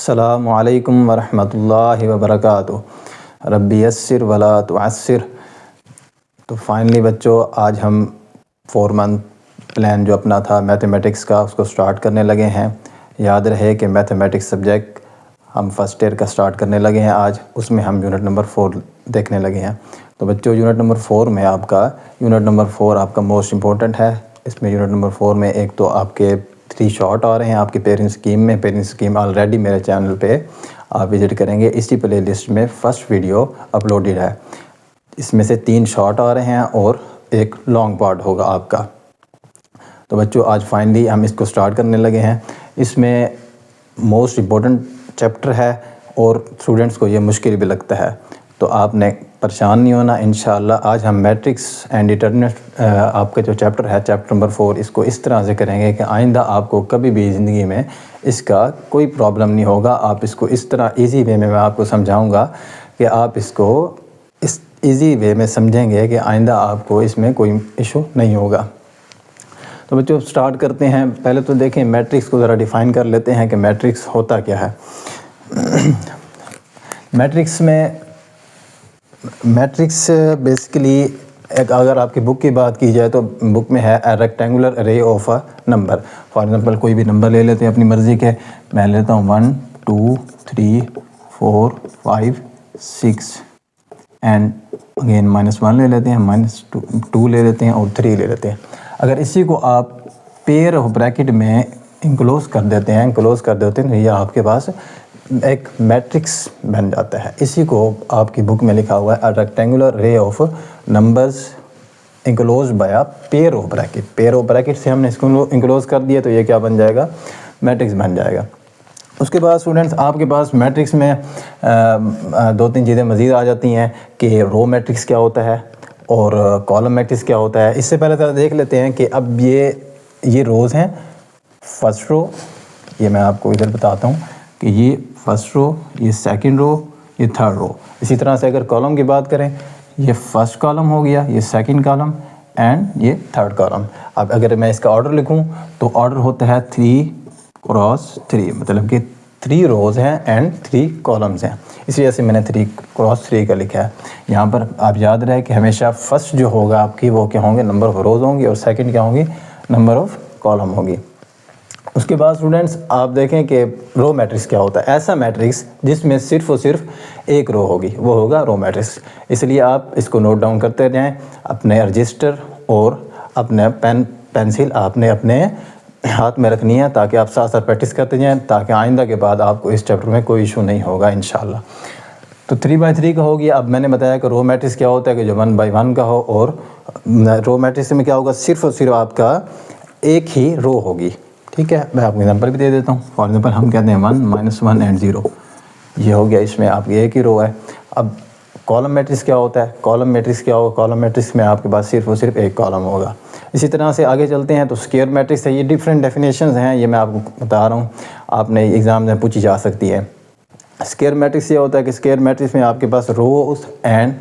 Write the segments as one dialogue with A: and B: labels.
A: अस्सलामु अलैकुम वरहमतुल्लाहि वबरकातुहू। रब्बी यस्सिर वला तुअस्सिर। तो फाइनली बच्चों, आज हम 4 मंथ प्लान जो अपना था मैथमेटिक्स का उसको स्टार्ट करने लगे हैं। याद रहे कि मैथमेटिक्स सब्जेक्ट हम फर्स्ट ईयर का स्टार्ट करने लगे हैं आज, उसमें हम यूनिट नंबर 4 देखने लगे हैं। तो बच्चों, यूनिट नंबर 4 में यूनिट नंबर 4 आपका मोस्ट इम्पोर्टेंट है। इसमें यूनिट नंबर 4 में एक तो आपके 3 शॉर्ट आ रहे हैं आपके पेरेंट स्कीम में। पेरेंट स्कीम ऑलरेडी मेरे चैनल पे आप विज़िट करेंगे, इसी प्ले लिस्ट में फ़र्स्ट वीडियो अपलोडेड है। इसमें से 3 शॉर्ट आ रहे हैं और एक लॉन्ग पार्ट होगा आपका। तो बच्चों, आज फाइनली हम इसको स्टार्ट करने लगे हैं। इसमें मोस्ट इम्पोर्टेंट चैप्टर है और स्टूडेंट्स को ये मुश्किल भी लगता है, तो आपने परेशान नहीं होना। इंशाल्लाह आज हम मैट्रिक्स एंड डिटर्मिनेंट आपका जो चैप्टर है, चैप्टर नंबर 4, इसको इस तरह से करेंगे कि आइंदा आपको कभी भी ज़िंदगी में इसका कोई प्रॉब्लम नहीं होगा। आप इसको इस तरह इजी वे में मैं आपको समझाऊंगा कि आप इसको इस इजी वे में समझेंगे कि आइंदा आपको इसमें कोई इशू नहीं होगा। तो बच्चों, स्टार्ट करते हैं। पहले तो देखें, मैट्रिक्स को ज़रा डिफ़ाइन कर लेते हैं कि मैट्रिक्स होता क्या है। मैट्रिक्स बेसिकली एक, अगर आपकी बुक की बात की जाए तो बुक में है ए रेक्टेंगुलर अरे of a number. For example कोई भी नंबर ले लेते हैं अपनी मर्ज़ी के। मैं लेता हूँ 1 2 3 4 5 6 एंड अगेन -1 ले लेते हैं, -2 ले लेते हैं और 3 ले लेते हैं। अगर इसी को आप पेयर ऑफ ब्रैकेट में इनक्लोज कर देते हैं तो ये आपके पास एक मैट्रिक्स बन जाता है। इसी को आपकी बुक में लिखा हुआ है a rectangular ray of numbers enclose by a pair of bracket. Pair of bracket से हमने इसको इनक्लोज कर दिया तो ये क्या बन जाएगा, मैट्रिक्स बन जाएगा। उसके बाद स्टूडेंट्स, आपके पास मैट्रिक्स में 2-3 चीज़ें मज़ीद आ जाती हैं कि रो मैट्रिक्स क्या होता है और कॉलम मैट्रिक्स क्या होता है। इससे पहले तो देख लेते हैं कि अब ये रोज़ हैं। फर्स्ट रो, ये मैं आपको इधर बताता हूँ कि ये फर्स्ट रो, ये सेकंड रो, ये थर्ड रो। इसी तरह से अगर कॉलम की बात करें, ये फर्स्ट कॉलम हो गया, ये सेकंड कॉलम एंड ये थर्ड कॉलम। अब अगर मैं इसका ऑर्डर लिखूँ तो ऑर्डर होता है 3 क्रॉस 3, मतलब कि 3 रोज़ हैं एंड 3 कॉलम्स हैं। इसी वजह से मैंने 3 क्रॉस 3 का लिखा है। यहाँ पर आप याद रहे कि हमेशा फर्स्ट जो होगा आपकी वो क्या होंगे, नंबर ऑफ रोज़ होंगी, और सेकंड क्या होंगी, नंबर ऑफ कॉलम होगी। उसके बाद स्टूडेंट्स, आप देखें कि रो मैट्रिक्स क्या होता है। ऐसा मैट्रिक्स जिसमें सिर्फ और सिर्फ एक रो होगी, वो होगा रो मैट्रिक्स। इसलिए आप इसको नोट डाउन करते जाएँ। अपने रजिस्टर और अपने पेंसिल आपने अपने हाथ में रखनी है ताकि आप साथ साथ प्रैक्टिस करते जाएं, ताकि आइंदा के बाद आपको इस चैप्टर में कोई इशू नहीं होगा इंशाल्लाह। तो 3x3 का हो गया। अब मैंने बताया कि रो मैट्रिक्स क्या होता है कि जो 1x1 का हो, और रो मैट्रिक्स में क्या होगा, सिर्फ और सिर्फ आपका एक ही रो होगी। ठीक है, मैं आपको एग्जांपल भी दे देता हूँ। फॉर एग्जांपल हम कहते हैं 1 -1 एंड 0, ये हो गया, इसमें आपकी एक ही रो है। अब कॉलम मैट्रिक्स क्या होता है, कॉलम मैट्रिक्स क्या होगा, कॉलम मैट्रिक्स में आपके पास सिर्फ और सिर्फ एक कॉलम होगा। इसी तरह से आगे चलते हैं तो स्क्वायर मैट्रिक्स है। ये डिफरेंट डेफिनेशंस हैं, ये मैं आपको बता रहा हूँ, आपने एग्ज़ाम में पूछी जा सकती है। स्क्वायर मैट्रिक्स ये होता है कि स्क्वायर मैट्रिक्स में आपके पास रोज एंड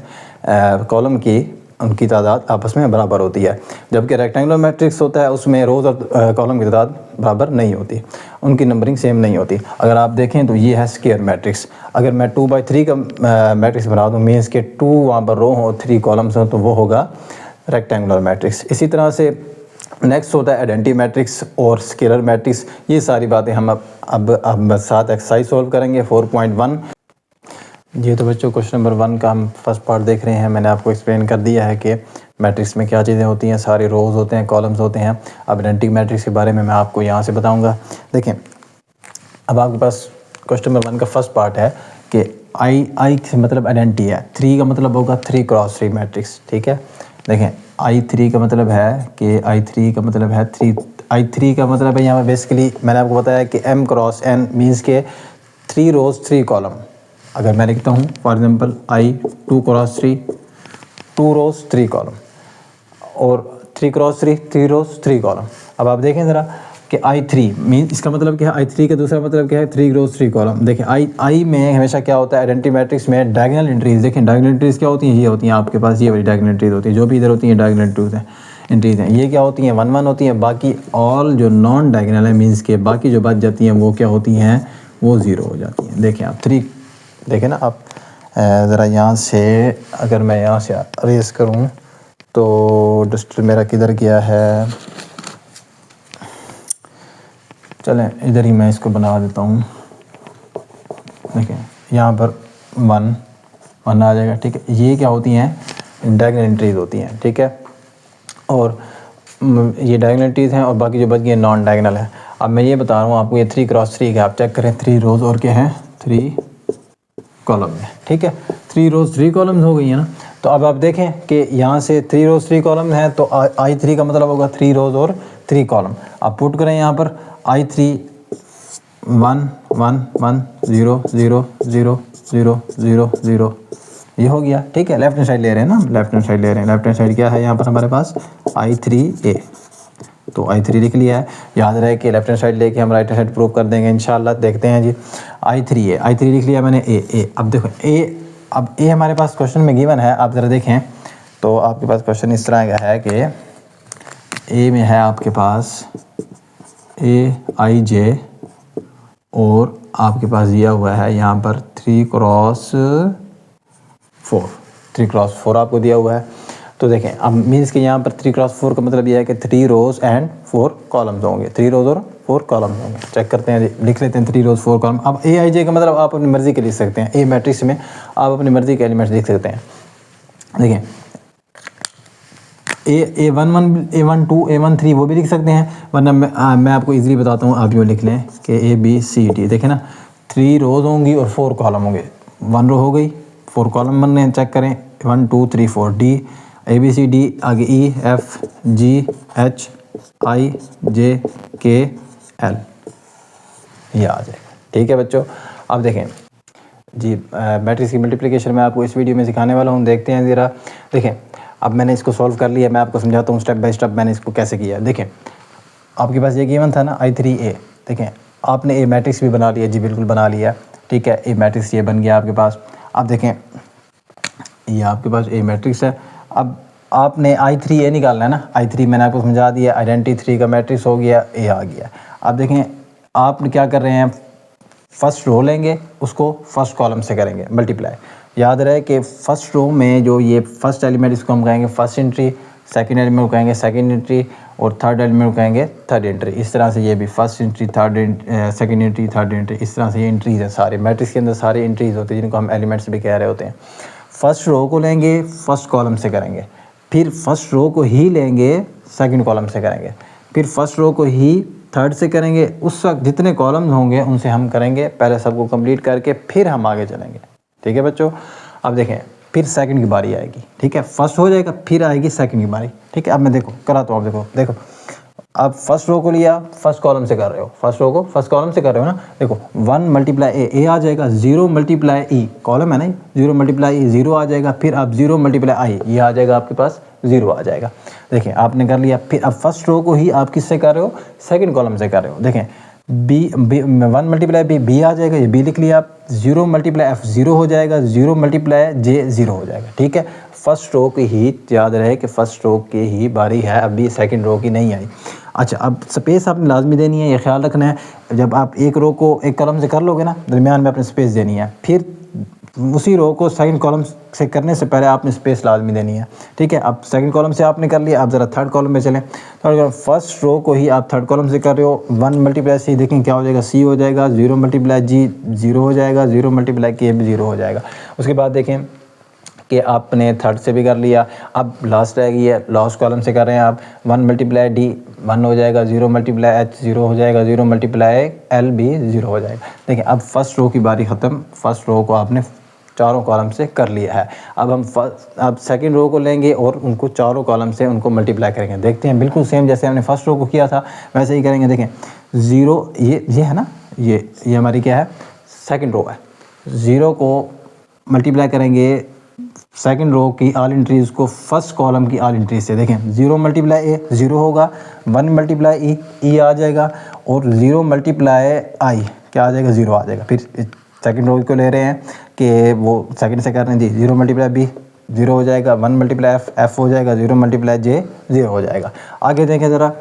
A: कॉलम की उनकी तादाद आपस में बराबर होती है, जबकि रेक्टेंगुलर मैट्रिक्स होता है उसमें रोज़ और कॉलम की तादाद बराबर नहीं होती, उनकी नंबरिंग सेम नहीं होती। अगर आप देखें तो ये है स्क्वायर मैट्रिक्स। अगर मैं 2x3 का मैट्रिक्स बना दूँ, मीन्स के 2 वहाँ पर रो हो, 3 कॉलम्स हो, तो वो होगा रेक्टेंगुलर मैट्रिक्स। इसी तरह से नेक्स्ट होता है आइडेंटिटी मैट्रिक्स और स्केलर मैट्रिक्स। ये सारी बातें हम अब साथ एक्सरसाइज सॉल्व करेंगे 4.1। ये तो बच्चों क्वेश्चन नंबर 1 का हम फर्स्ट पार्ट देख रहे हैं। मैंने आपको एक्सप्लेन कर दिया है कि मैट्रिक्स में क्या चीज़ें होती हैं, सारे रोज़ होते हैं, कॉलम्स होते हैं। अब आइडेंटिटी मैट्रिक्स के बारे में मैं आपको यहाँ से बताऊँगा। देखें, अब आपके पास क्वेश्चन नंबर 1 का फर्स्ट पार्ट है कि आई से मतलब आइडेंटिटी है, 3 का मतलब होगा 3 क्रॉस 3 मैट्रिक्स। ठीक है, देखें I3 का मतलब है कि I3 का मतलब है 3, I3 का मतलब है यहाँ पर बेसिकली मैंने आपको बताया कि M क्रॉस N मीन्स के 3 रोज़ 3 कॉलम। अगर मैं लिखता हूँ for example I2 cross 3, 2 rows 3 column, और 3 क्रॉस 3, 3 रोज़ 3 कॉलम। अब आप देखें ज़रा कि I3 मीन इसका मतलब क्या है, I3 का दूसरा मतलब क्या है, 3 रोज़ 3 कॉलम। देखें I में हमेशा क्या होता है, आइडेंटिटी मैट्रिक्स में डायगोनल एंट्रीज। देखें डायगोनल एंट्रीज क्या होती हैं, ये होती हैं आपके पास, ये वाली डायगोनल एंट्रीज होती हैं, जो भी इधर होती हैं डायगोनल एंट्रीज हैं। ये क्या होती हैं, 1 1 होती हैं। बाकी ऑल जो नॉन डायगोनल है मीन्स के बाकी जो बच जाती हैं वो क्या होती हैं, वो ज़ीरो हो जाती हैं। देखें आप 3, देखें ना आप ज़रा यहाँ से अगर मैं यहाँ से रेस करूँ तो डस्टर मेरा किधर गया है, चलें इधर ही मैं इसको बना देता हूँ। देखें यहाँ पर 1 आ जाएगा, ठीक है। ये क्या होती हैं, डायगोनल एंट्रीज होती हैं, ठीक है। और ये डायगोनल एंट्रीज हैं और बाकी जो बच गए नॉन डायगोनल है। अब मैं ये बता रहा हूँ आपको, ये 3 क्रॉस 3 का आप चेक करें, 3 रोज़ और क्या है 3 कॉलम है, ठीक है। 3 रोज़ 3 कॉलम्स हो गई है ना। तो अब आप देखें कि यहाँ से 3 रोज़ 3 कॉलम है तो I3 का मतलब होगा 3 रोज़ और 3 कॉलम। आप पुट करें यहाँ पर I3 1 1 1 0 0 0 0 0 0, ये हो गया, ठीक है। लेफ्ट हैंड साइड ले रहे हैं ना, लेफ्ट हैंड साइड ले रहे हैं। लेफ्ट हैंड साइड क्या है यहाँ पर हमारे पास I3A, तो I3 लिख लिया है। याद रहे कि लेफ्ट हैंड साइड लेके हम राइट हैंड साइड प्रूव कर देंगे इंशाल्लाह। देखते हैं जी, I3 लिख लिया मैंने। ए अब देखो अब ए हमारे पास क्वेश्चन में गिवन है। आप ज़रा देखें तो आपके पास क्वेश्चन इस तरह का है कि ए में है आपके पास AIJ और आपके पास दिया हुआ है यहाँ पर 3 क्रॉस 4 आपको दिया हुआ है। तो देखें अब मीन्स कि यहाँ पर 3 क्रॉस 4 का मतलब यह है कि 3 रोज़ एंड 4 कॉलम्स होंगे, 3 रोज़ और 4 कॉलम्स होंगे। चेक करते हैं, लिख लेते हैं 3 रोज़ 4 कॉलम। अब AIJ का मतलब आप अपनी मर्ज़ी के लिख सकते हैं, ए मैट्रिक्स में आप अपनी मर्ज़ी के एलिमेंट्स लिख सकते हैं। देखें A11 A12 A13 वो भी लिख सकते हैं, वरना मैं आपको इजीली बताता हूँ, आप यूँ लिख लें कि ABCD। देखें ना 3 रोज़ होंगी और 4 कॉलम होंगे। 1 रो हो गई, 4 कॉलम बन रहे हैं, चेक करें 1 2 3 4 D ABCD, आगे EFGHIJKL, ये आ जाएगा, ठीक है बच्चों। अब देखें जी मैट्रिक्स की मल्टीप्लिकेशन मैं आपको इस वीडियो में सिखाने वाला हूँ। देखते हैं ज़रा। देखें अब मैंने इसको सॉल्व कर लिया, मैं आपको समझाता हूँ स्टेप बाय स्टेप मैंने इसको कैसे किया। देखें आपके पास ये गिवन था ना I3A, देखें आपने ए मैट्रिक्स भी बना लिया जी, बिल्कुल बना लिया, ठीक है। ए मैट्रिक्स ये बन गया आपके पास। अब देखें ये आपके पास ए मैट्रिक्स है। अब आपने I3A निकालना है ना, I3 मैंने आपको समझा दिया, आइडेंटिटी 3 का मैट्रिक्स हो गया, ए आ गया। अब देखें आप क्या कर रहे हैं, फर्स्ट रो लेंगे, उसको फर्स्ट कॉलम से करेंगे मल्टीप्लाई। याद रहे कि फर्स्ट रो में जो ये फर्स्ट एलिमेंट इसको हम कहेंगे फर्स्ट एंट्री, सेकंड एलिमेंट को कहेंगे सेकंड एंट्री और थर्ड एलिमेंट को कहेंगे थर्ड एंट्री। इस तरह से ये भी first entry, second entry, third entry, इस तरह से ये एंट्रीज हैं सारे। मैट्रिक्स के अंदर सारी एंट्रीज होती हैं जिनको हम एलिमेंट्स भी कह रहे होते हैं। फर्स्ट रो को लेंगे, फर्स्ट कॉलम से करेंगे, फिर फर्स्ट रो को ही लेंगे, सेकंड कॉलम से करेंगे, फिर फर्स्ट रो को ही थर्ड से करेंगे। उस वक्त जितने कॉलम्स होंगे उनसे हम करेंगे, पहले सबको कंप्लीट करके फिर हम आगे चलेंगे, ठीक है बच्चों। अब देखें फिर सेकंड की बारी आएगी, ठीक है। फर्स्ट हो जाएगा, फिर आएगी सेकंड की बारी, ठीक है। अब मैं देखो कराता हूँ, आप देखो अब फर्स्ट रो को लिया, फर्स्ट कॉलम से कर रहे हो, फर्स्ट रो को फर्स्ट कॉलम से कर रहे हो ना। देखो 1 मल्टीप्लाई ए आ जाएगा, 0 मल्टीप्लाई ई कॉलम है ना, 0 मल्टीप्लाई ई 0 आ जाएगा, फिर आप 0 मल्टीप्लाई आई ये आ जाएगा आपके पास 0 आ जाएगा। देखें आपने कर लिया, फिर अब फर्स्ट रो को ही आप किससे कर रहे हो, सेकंड कॉलम से कर रहे हो। देखें बी 1 मल्टीप्लाई बी आ जाएगा, ये बी लिख लिया आप। 0 मल्टीप्लाई एफ 0 हो जाएगा, 0 मल्टीप्लाई जे 0 हो जाएगा, ठीक है। फर्स्ट रो की ही याद रहे कि फर्स्ट रो की ही बारी है, अभी सेकंड रो की नहीं आई। अच्छा अब स्पेस आपने लाजमी देनी है, ये ख्याल रखना है। जब आप एक रो को एक कॉलम से कर लोगे ना, दरमियान में आपने स्पेस देनी है, फिर उसी रो को सेकंड कॉलम से करने से पहले आपने स्पेस लाजमी देनी है, ठीक है। अब सेकंड कॉलम से आपने कर लिया, आप ज़रा थर्ड कॉलम में चलें। थर्ड कॉलम फर्स्ट रो को ही आप थर्ड कॉलम से कर रहे हो। 1 मल्टीप्लाई सी देखें क्या हो जाएगा, सी हो जाएगा। 0 मल्टीप्लाई जी 0 हो जाएगा, 0 मल्टीप्लाई के भी 0 हो जाएगा। उसके बाद देखें कि आपने थर्ड से भी कर लिया, अब लास्ट रह गई है, लास्ट कॉलम से कर रहे हैं आप। 1 मल्टीप्लाई डी 1 हो जाएगा, 0 मल्टीप्लाई एच 0 हो जाएगा, 0 मल्टीप्लाई एल भी 0 हो जाएगा। देखिए अब फर्स्ट रो की बारी ख़त्म, फर्स्ट रो को आपने चारों कॉलम से कर लिया है। अब हम अब सेकंड रो को लेंगे और उनको चारों कॉलम से उनको मल्टीप्लाई करेंगे। देखते हैं बिल्कुल सेम जैसे हमने फर्स्ट रो को किया था वैसे ही करेंगे। देखें 0 ये है ना, ये हमारी क्या है, सेकंड रो है। 0 को मल्टीप्लाई करेंगे सेकंड रो की ऑल एंट्रीज को फर्स्ट कॉलम की ऑल एंट्रीज से। देखें 0 मल्टीप्लाई ए 0 होगा, 1 मल्टीप्लाई ई आ जाएगा और 0 मल्टीप्लाई आई क्या आ जाएगा, 0 आ जाएगा। फिर सेकंड रो को ले रहे हैं कि वो सेकंड से कर रहे हैं जी। 0 मल्टीप्लाई बी 0 हो जाएगा, 1 मल्टीप्लाई एफ हो जाएगा, 0 मल्टीप्लाई जे 0 हो जाएगा। आगे देखें ज़रा,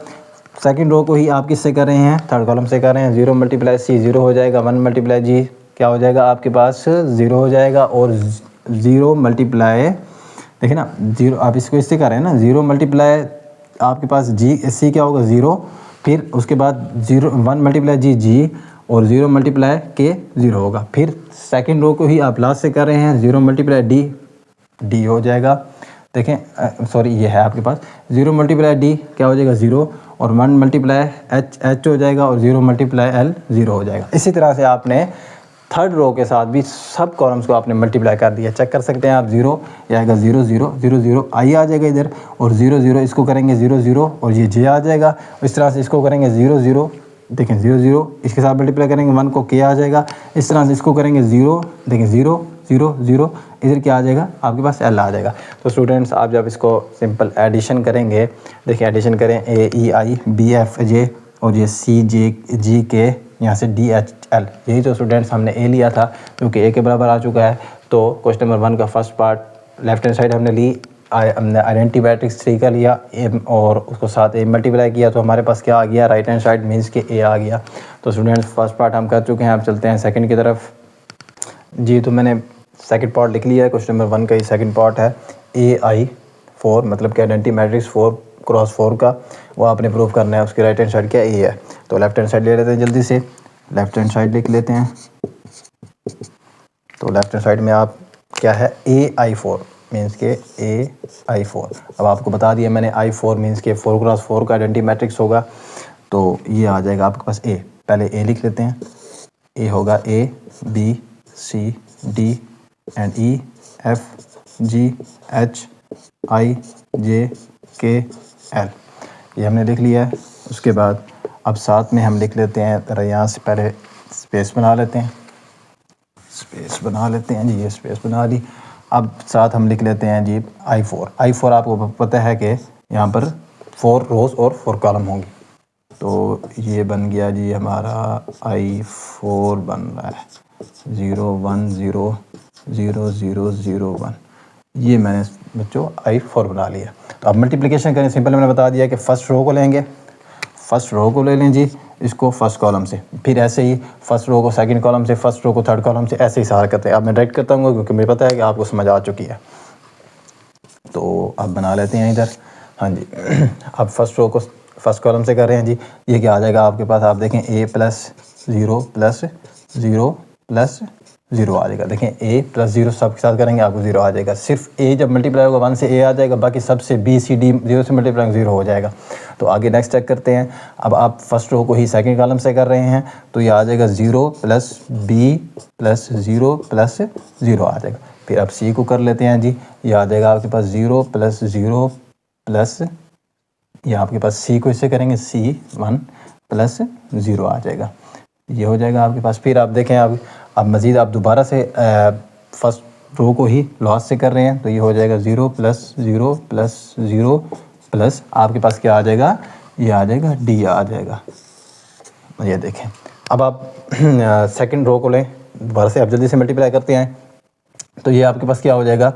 A: सेकंड रो को ही आप किससे कर रहे हैं, थर्ड कॉलम से कर रहे हैं। 0 मल्टीप्लाई सी 0 हो जाएगा, 1 मल्टीप्लाई जी क्या हो जाएगा आपके पास 0 हो जाएगा, और 0 मल्टीप्लाई देखिए ना 0 आप इसको इससे कर रहे हैं ना, 0 मल्टीप्लाई आपके पास जी सी क्या होगा 0, फिर उसके बाद 1 मल्टीप्लाई जी जी, और 0 मल्टीप्लाई के 0 होगा। फिर सेकंड रो को ही आप लास्ट से कर रहे हैं, 0 मल्टीप्लाई डी डी हो जाएगा। देखें सॉरी ये है आपके पास 0 मल्टीप्लाई डी क्या हो जाएगा 0, और 1 मल्टीप्लाई एच एच हो जाएगा, और 0 मल्टीप्लाई एल 0 हो जाएगा। इसी तरह से आपने थर्ड रो के साथ भी सब कॉलम्स को आपने मल्टीप्लाई कर दिया। चेक कर सकते हैं आप 0 ये आएगा 0 0 0 0 आई आ जाएगा इधर, और 0 0 इसको करेंगे 0 0, और ये जे आ जाएगा। इस तरह से इसको करेंगे 0 0, देखें 0 0 इसके साथ मल्टीप्लाई करेंगे 1 को के आ जाएगा। इस तरह से इसको करेंगे 0, देखें 0 0 0, इधर क्या आ जाएगा आपके पास एल आ जाएगा। तो स्टूडेंट्स आप जब इसको सिंपल एडिशन करेंगे, देखिए एडिशन करें ए ई आई बी एफ जे और ये सी जे जी के यहाँ से डी एच एल, यही तो स्टूडेंट्स हमने ए लिया था जो कि ए के बराबर आ चुका है। तो क्वेश्चन नंबर 1 का first part left hand side हमने ली, हमने आइडेंटिटी मैट्रिक्स 3 का लिया और उसको साथ ए मल्टीप्लाई किया, तो हमारे पास क्या आ गया राइट हैंड साइड मीन्स के ए आ गया। तो स्टूडेंट्स फर्स्ट पार्ट हम कर चुके हैं, अब चलते हैं सेकंड की तरफ। जी तो मैंने सेकंड पार्ट लिख लिया है, क्वेश्चन नंबर 1 का ही सेकंड पार्ट है ए आई 4, मतलब कि आइडेंटिटी मैट्रिक्स 4 क्रॉस 4 का, वो आपने प्रूव करना है। उसकी राइट हैंड साइड क्या ए है, तो लेफ्ट हैंड साइड ले लेते हैं, जल्दी से लेफ्ट हैंड साइड लिख लेते हैं। तो लेफ्ट हैंड साइड में आप क्या है ए आई 4 मीन्स के ए आई 4। अब आपको बता दिया मैंने आई 4 मीन्स के 4 क्रॉस 4 का आइडेंटिटी मैट्रिक्स होगा, तो ये आ जाएगा आपके पास ए। पहले ए लिख लेते हैं, ए होगा A B C D and E F G H I J K L, ये हमने लिख लिया है। उसके बाद अब साथ में हम लिख लेते हैं, ज़रा यहाँ से पहले स्पेस बना लेते हैं, स्पेस बना लेते हैं जी, ये स्पेस बना ली। अब साथ हम लिख लेते हैं जी आई 4। आई 4 आपको पता है कि यहाँ पर 4 रोज़ और 4 कॉलम होंगी, तो ये बन गया जी हमारा आई 4 बन रहा है 0 1 0 0 0 0 1, ये मैंने बच्चों आई 4 बना लिया। तो अब मल्टीप्लिकेशन करें, सिंपल मैंने बता दिया कि फर्स्ट रो को लेंगे, फर्स्ट रो को ले लें जी इसको फर्स्ट कॉलम से, फिर ऐसे ही फर्स्ट रो को सेकंड कॉलम से, फर्स्ट रो को थर्ड कॉलम से, ऐसे ही सारा करते हैं। अब मैं डायरेक्ट करता हूँ क्योंकि मुझे पता है कि आपको समझ आ चुकी है। तो अब बना लेते हैं इधर, हाँ जी। अब फर्स्ट रो को फर्स्ट कॉलम से कर रहे हैं जी, ये क्या आ जाएगा आपके पास, आप देखें a प्लस 0 प्लस 0 प्लस 0 आ जाएगा। देखें a प्लस 0 सब के साथ करेंगे आपको 0 आ जाएगा। सिर्फ a जब मल्टीप्लाई होगा 1 से a आ जाएगा, बाकी सबसे b c d 0 से मल्टीप्लाई 0 हो जाएगा। तो आगे नेक्स्ट चेक करते हैं। अब आप फर्स्ट रो को ही सेकंड कॉलम से कर रहे हैं, तो ये आ जाएगा 0 प्लस b प्लस 0 प्लस 0 आ जाएगा। फिर अब c को कर लेते हैं जी, ये आ जाएगा आपके पास 0 प्लस 0 प्लस, ये आपके पास c को इससे करेंगे c 1 प्लस 0 आ जाएगा, ये हो जाएगा आपके पास। फिर आप देखें अब मज़ीद आप दोबारा से फर्स्ट रो को ही लास्ट से कर रहे हैं, तो ये हो जाएगा 0 प्लस 0 प्लस 0 प्लस आपके पास क्या आ जाएगा, ये आ जाएगा d आ जाएगा। ये देखें अब आप सेकंड रो को लें, दोबारा से आप जल्दी से मल्टीप्लाई करते हैं, तो ये आपके पास क्या हो जाएगा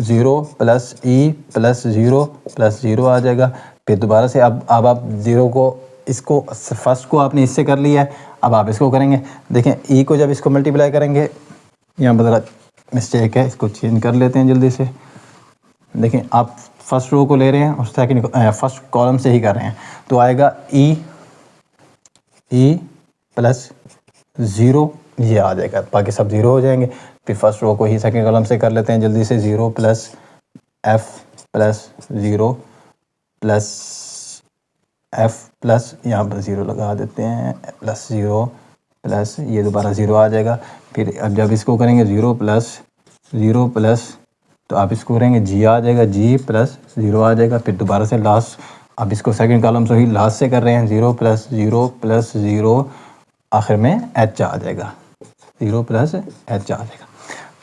A: 0 प्लस e प्लस 0 प्लस 0 आ जाएगा। फिर दोबारा से अब आप 0 को इसको फर्स्ट को आपने इससे कर लिया है, अब आप इसको करेंगे। देखें e को जब इसको मल्टीप्लाई करेंगे, यहाँ पर ज़रा मिस्टेक है, इसको चेंज कर लेते हैं जल्दी से। देखें आप फर्स्ट रो को ले रहे हैं और सेकंड फर्स्ट कॉलम से ही कर रहे हैं, तो आएगा e प्लस 0 ये आ जाएगा, बाकी सब 0 हो जाएंगे। फिर फर्स्ट रो को ही सेकंड कॉलम से कर लेते हैं जल्दी से, 0 plus f plus 0 plus f plus यहाँ पर 0 लगा देते हैं प्लस 0 प्लस ये दोबारा 0 आ जाएगा। फिर अब जब इसको करेंगे 0 प्लस तो आप इसको करेंगे g आ जाएगा, g प्लस 0 आ जाएगा। फिर दोबारा से लास्ट, अब इसको सेकंड कॉलम से ही लास्ट से कर रहे हैं, 0 प्लस 0 प्लस 0 आखिर में h आ जाएगा, 0 प्लस h आ जाएगा।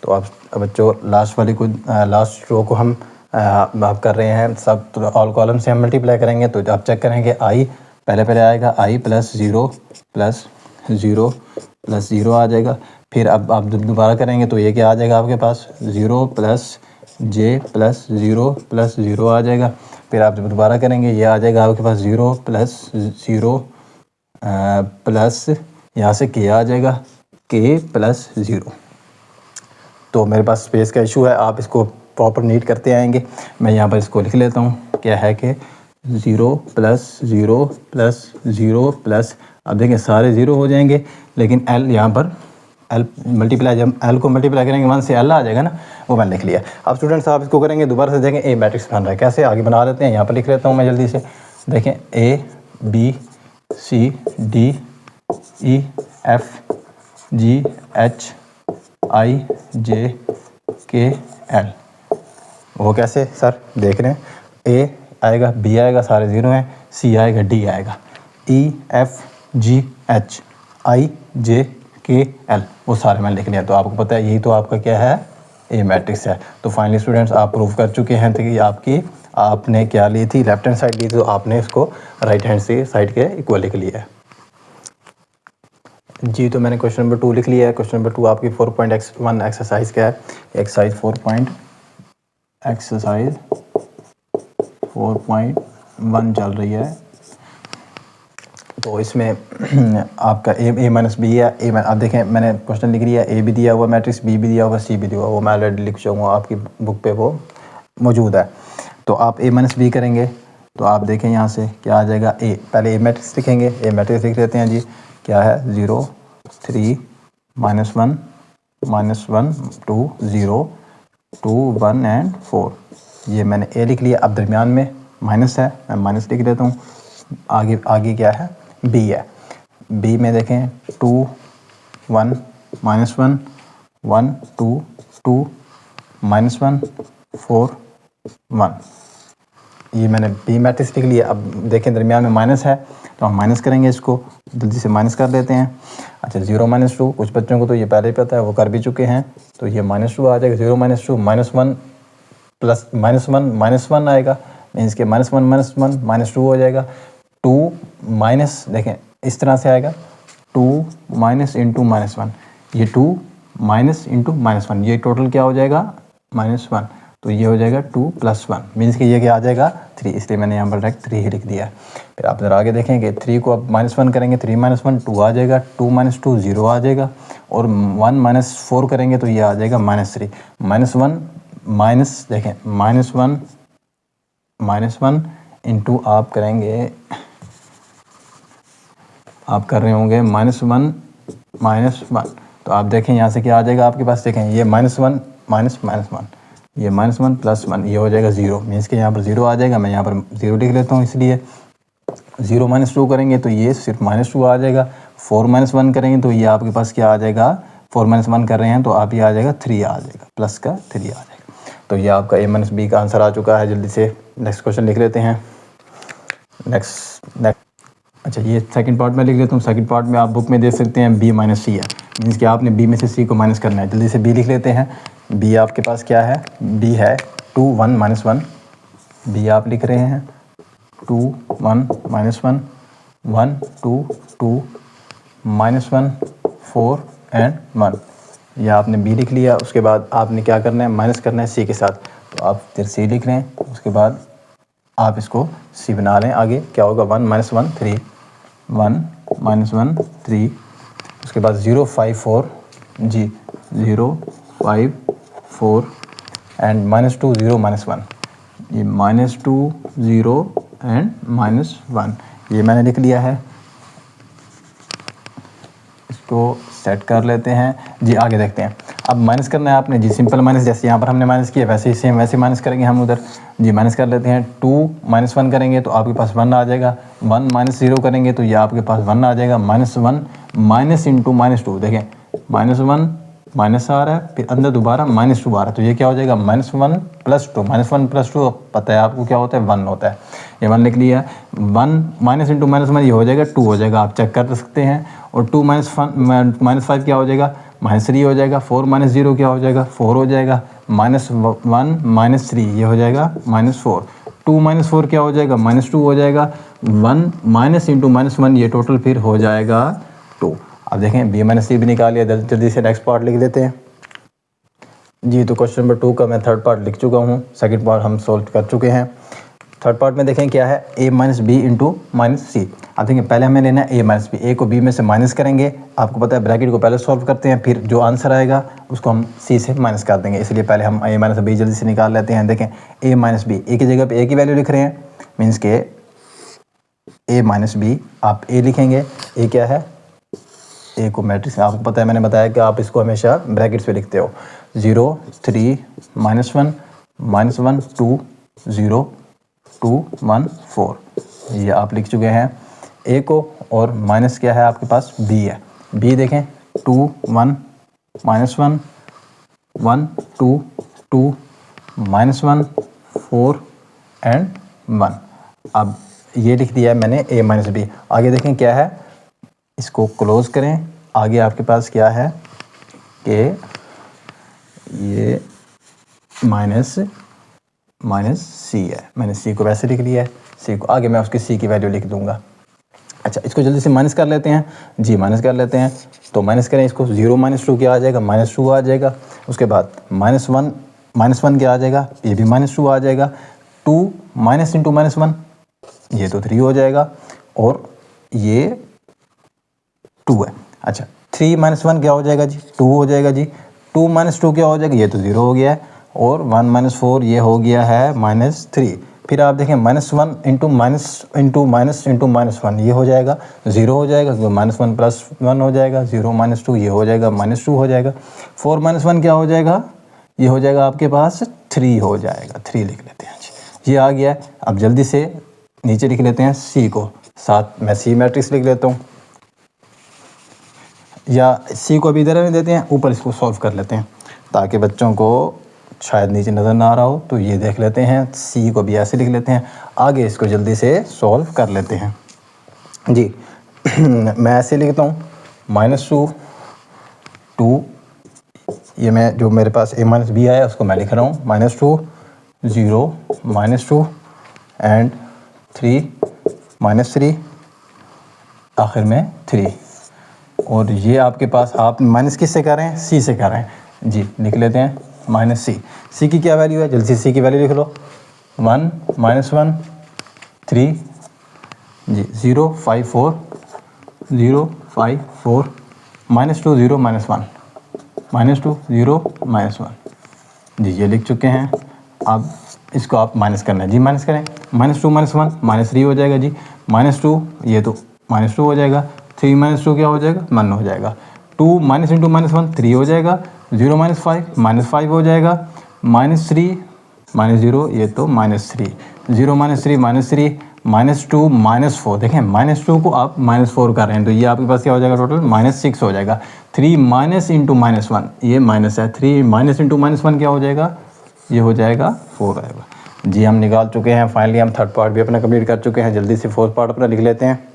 A: तो अब बच्चों लास्ट वाली को लास्ट रो को हम आप कर रहे हैं सब, तो ऑल कॉलम से हम मल्टीप्लाई करेंगे। तो आप चेक करेंगे i पहले आएगा i प्लस 0 प्लस 0 प्लस 0 आ जाएगा। फिर अब आप दोबारा करेंगे तो ये क्या आ जाएगा आपके पास 0 प्लस जे प्लस ज़ीरो आ जाएगा। फिर आप जब दोबारा करेंगे ये आ जाएगा आपके पास 0 प्लस 0 प्लस यहाँ से के आ जाएगा के प्लस 0। तो मेरे पास स्पेस का इशू है, आप इसको प्रॉपर नीट करते आएंगे। मैं यहाँ पर इसको लिख लेता हूँ, क्या है कि 0 प्लस 0 प्लस 0 प्लस, अब देखें सारे 0 हो जाएंगे, लेकिन एल यहाँ पर एल मल्टीप्लाई, जब एल को मल्टीप्लाई करेंगे 1 से एल आ जाएगा ना, वो मैंने लिख लिया। अब स्टूडेंट्स आप इसको करेंगे दोबारा से, देखें ए मैट्रिक्स बन रहा है, कैसे आगे बना देते हैं। यहाँ पर लिख लेता हूँ मैं जल्दी से, देखें A B C D E F G H I J K L. वो कैसे सर, देख रहे हैं, ए आएगा, बी आएगा, सारे 0 हैं, सी आएगा, डी आएगा, ई F G H I J K L, वो सारे मैंने लिख लिया। तो आपको पता है यही तो आपका क्या है, ए मैट्रिक्स है। तो फाइनली स्टूडेंट्स आप प्रूव कर चुके हैं कि आपने क्या ली थी, लेफ्ट हैंड साइड ली थी, तो आपने इसको राइट हैंड से साइड के इक्वल लिख लिया है जी। तो मैंने क्वेश्चन नंबर 2 लिख लिया है। क्वेश्चन नंबर 2 आपकी 4.1 एक्सरसाइज क्या है, एक्सरसाइज 4.1 चल रही है। तो इसमें आपका ए माइनस बी है, आप देखें मैंने क्वेश्चन लिख लिया, ए भी दिया हुआ मैट्रिक्स, बी भी दिया हुआ, सी भी दिया हुआ, वो मैं ऑलरेडी लिख चुका आपकी बुक पे वो मौजूद है। तो आप ए माइनस बी करेंगे तो आप देखें यहाँ से क्या आ जाएगा, ए पहले ए मैट्रिक्स लिखेंगे, ए मैट्रिक्स लिख लेते हैं जी, क्या है 0 3 -1 -1 2 0 2 1 एंड 4, ये मैंने ए लिख लिया। अब दरमियान में माइनस है, मैं माइनस लिख देता हूँ। आगे क्या है, बी है, बी में देखें 2 1 -1 1 2 2 -1 4 1, ये मैंने बी मैट्रिक्स लिख लिया। अब देखें दरमियान में माइनस है, तो हम माइनस करेंगे, इसको जल्दी से माइनस कर देते हैं। अच्छा 0 -2, कुछ बच्चों को तो ये पहले ही पता है, वो कर भी चुके हैं, तो ये -2 आ जाएगा। 0 -2 -1 प्लस -1 आएगा, मीन्स के -1 -2 हो जाएगा। 2 माइनस, देखें इस तरह से आएगा, 2 माइनस इंटू -1, ये 2 माइनस इंटू -1, ये टोटल क्या हो जाएगा -1, तो ये हो जाएगा 2 + 1, मीन्स कि ये क्या आ जाएगा 3, इसलिए मैंने यहाँ पर डायरेक्ट 3 ही लिख दिया। फिर आप ज़रा आगे देखेंगे, 3 को अब -1 करेंगे, 3 -1 2 आ जाएगा, 2 -2 0 आ जाएगा, और 1 -4 करेंगे तो ये आ जाएगा -3, -1 माइनस, देखें -1 इंटू आप करेंगे, आप कर रहे होंगे -1 -1, तो आप देखें यहाँ से क्या आ जाएगा आपके पास, देखें ये -1 -1, ये -1 + 1, ये हो जाएगा 0, मीन्स के यहाँ पर 0 आ जाएगा। मैं यहाँ पर 0 लिख लेता हूँ, इसलिए 0 -2 करेंगे तो ये सिर्फ -2 आ जाएगा। 4 -1 करेंगे तो ये आपके पास क्या आ जाएगा, 4 -1 कर रहे हैं तो आप ये आ जाएगा 3 आ जाएगा, प्लस का 3 आ जाएगा। तो ये आपका ए माइनस बी का आंसर आ चुका है। जल्दी से नेक्स्ट क्वेश्चन लिख लेते हैं। नेक्स्ट अच्छा, ये सेकंड पार्ट में लिख लेता हूँ। सेकंड पार्ट में आप बुक में देख सकते हैं बी माइनस सी है, मीन्स कि आपने बी में से सी को माइनस करना है। जल्दी से बी लिख लेते हैं। बी आपके पास क्या है, बी है 2 1 -1, बी आप लिख रहे हैं 2 1 -1 1 2 2 -1 4 एंड 1, यह आपने बी लिख लिया। उसके बाद आपने क्या करना है, माइनस करना है सी के साथ, तो आप फिर सी लिख रहे हैं। उसके बाद आप इसको सी बना लें। आगे क्या होगा, 1 -1 3 1 -1 3, उसके बाद 0 5 4 जी 0 5 4 एंड -2 0 -1, ये -2 0 एंड -1, ये मैंने लिख लिया है। इसको सेट कर लेते हैं जी। आगे देखते हैं। अब माइनस करना है आपने जी, सिंपल माइनस, जैसे यहाँ पर हमने माइनस किया वैसे ही सेम वैसे माइनस करेंगे हम उधर जी। माइनस कर लेते हैं। 2 -1 करेंगे तो आपके पास 1 आ जाएगा। 1 -0 करेंगे तो ये आपके पास 1 आ जाएगा। -1 माइनस इंटू -2, देखें -1 माइनस आ रहा है, फिर अंदर दोबारा -2 आ रहा है, तो ये क्या हो जाएगा -1 + 2। -1 + 2 पता है आपको क्या होता है, 1 होता है। ये 1 लिख लिया। 1 माइनस इंटू -1 ये हो जाएगा 2 हो जाएगा, आप चेक कर सकते हैं। और 2 -5 क्या हो जाएगा, -3 हो जाएगा। 4 -0 क्या हो जाएगा, 4 हो जाएगा। -1 -3 ये हो जाएगा -4। 2 -4 क्या हो जाएगा, -2 हो जाएगा। 1 माइनस इंटू -1 ये टोटल फिर हो जाएगा 2। अब देखें बी माइनस सी भी निकाल लिया। जल्दी से नेक्स्ट पार्ट लिख लेते हैं जी तो क्वेश्चन नंबर 2 का मैं थर्ड पार्ट लिख चुका हूँ, सेकंड पार्ट हम सॉल्व कर चुके हैं। थर्ड पार्ट में देखें क्या है, a minus b into minus c. अब देखिए पहले हमें लेना है a माइनस बी, a को b में से माइनस करेंगे, आपको पता है ब्रैकेट को पहले सॉल्व करते हैं, फिर जो आंसर आएगा उसको हम c से माइनस कर देंगे, इसलिए पहले हम a माइनस बी जल्दी से निकाल लेते हैं। देखें a माइनस बी, a की जगह पे a की वैल्यू लिख रहे हैं, मीन्स के a माइनस बी आप a लिखेंगे, a क्या है, ए को मैट्रिक्स आपको पता है, मैंने बताया कि आप इसको हमेशा ब्रैकेट्स पे लिखते हो, 0 3 -1 -1 2 0 2 1 4, ये आप लिख चुके हैं ए को। और माइनस क्या है आपके पास, बी है, बी देखें 2 1 -1 1 2 2 -1 4 एंड 1। अब ये लिख दिया है मैंने ए माइनस बी। आगे देखें क्या है, इसको क्लोज करें, आगे आपके पास क्या है कि ये माइनस सी है, मैंने सी को वैसे लिख लिया है, सी को आगे मैं उसकी सी की वैल्यू लिख दूंगा। अच्छा इसको जल्दी से माइनस कर लेते हैं, जी माइनस कर लेते हैं, तो माइनस करें इसको, 0 -2 क्या आ जाएगा, -2 आ जाएगा। उसके बाद -1 क्या आ जाएगा, ये भी -2 आ जाएगा। 2 माइनस इंटू -1 ये तो 3 हो जाएगा, और ये 2 है। अच्छा 3 -1 क्या हो जाएगा जी, 2 हो जाएगा जी। 2 -2 क्या हो जाएगा, ये तो 0 हो गया है, और 1 -4 ये हो गया है -3। फिर आप देखें -1 इंटू -1 ये हो जाएगा 0 हो जाएगा, तो -1 + 1 हो जाएगा, 0 -2 ये हो जाएगा -2 हो जाएगा। 4 -1 क्या हो जाएगा, ये हो जाएगा आपके पास 3 हो जाएगा, 3 लिख लेते हैं जी, ये आ गया है। अब जल्दी से नीचे लिख लेते हैं सी को, साथ मैं सी मैट्रिक्स लिख लेता हूँ, या सी को अभी इधर नहीं देते हैं, ऊपर इसको सॉल्व कर लेते हैं ताकि बच्चों को शायद नीचे नज़र ना आ रहा हो, तो ये देख लेते हैं, सी को भी ऐसे लिख लेते हैं, आगे इसको जल्दी से सॉल्व कर लेते हैं जी। मैं ऐसे लिखता हूँ -2 ये मैं जो मेरे पास a माइनस बी आया उसको मैं लिख रहा हूँ, -2 0 -2 एंड 3 -3 आखिर में 3। और ये आपके पास आप माइनस किससे कर रहे हैं, सी से कर रहे हैं जी, लिख लेते हैं -c। सी की क्या वैल्यू है, जल्दी से सी की वैल्यू लिख लो, 1 -1 3 जी 0 5 4 0 5 4 -2 0 -1 -2 0 -1 जी, ये लिख चुके हैं। अब इसको आप माइनस करना है जी, माइनस करें, -2 -1 -3 हो जाएगा जी, -2 ये तो -2 हो जाएगा, 3 -2 क्या हो जाएगा, 1 हो जाएगा, 2 माइनस इंटू -1 3 हो जाएगा, 0 -5 -5 हो जाएगा, -3 -0 ये तो -3, 0 -3 -3 -2 -4। देखें -2 को आप -4 कर रहे हैं, तो ये आपके पास क्या हो जाएगा, टोटल -6 हो जाएगा। 3 माइनस इंटू -1 ये माइनस है, 3 माइनस इंटू -1 क्या हो जाएगा, ये हो जाएगा 4 आएगा जी। हम निकाल चुके हैं, फाइनली हम थर्ड पार्ट भी अपना कंप्लीट कर चुके हैं। जल्दी से फोर्थ पार्ट अपना लिख लेते हैं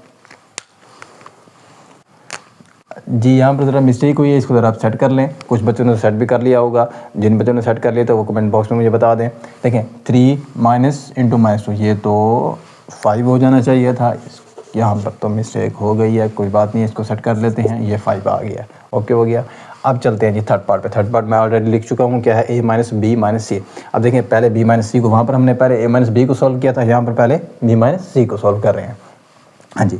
A: जी। यहाँ पर ज़रा मिस्टेक हुई है, इसको ज़रा आप सेट कर लें, कुछ बच्चों ने सेट भी कर लिया होगा, जिन बच्चों ने सेट कर लिया तो वो कमेंट बॉक्स में मुझे बता दें। देखें 3 माइनस इंटू -2 ये तो 5 हो जाना चाहिए था, यहाँ पर तो मिस्टेक हो गई है, कोई बात नहीं, इसको सेट कर लेते हैं, ये 5 आ गया, ओके हो गया। अब चलते हैं जी थर्ड पार्ट पे। थर्ड पार्ट मैं ऑलरेडी लिख चुका हूँ, क्या है, a minus B minus c. अब देखें पहले b माइनस सी को, वहाँ पर हमने पहले a माइनस बी को सॉल्व किया था, यहाँ पर पहले b माइनस सी को सॉल्व कर रहे हैं। हाँ जी,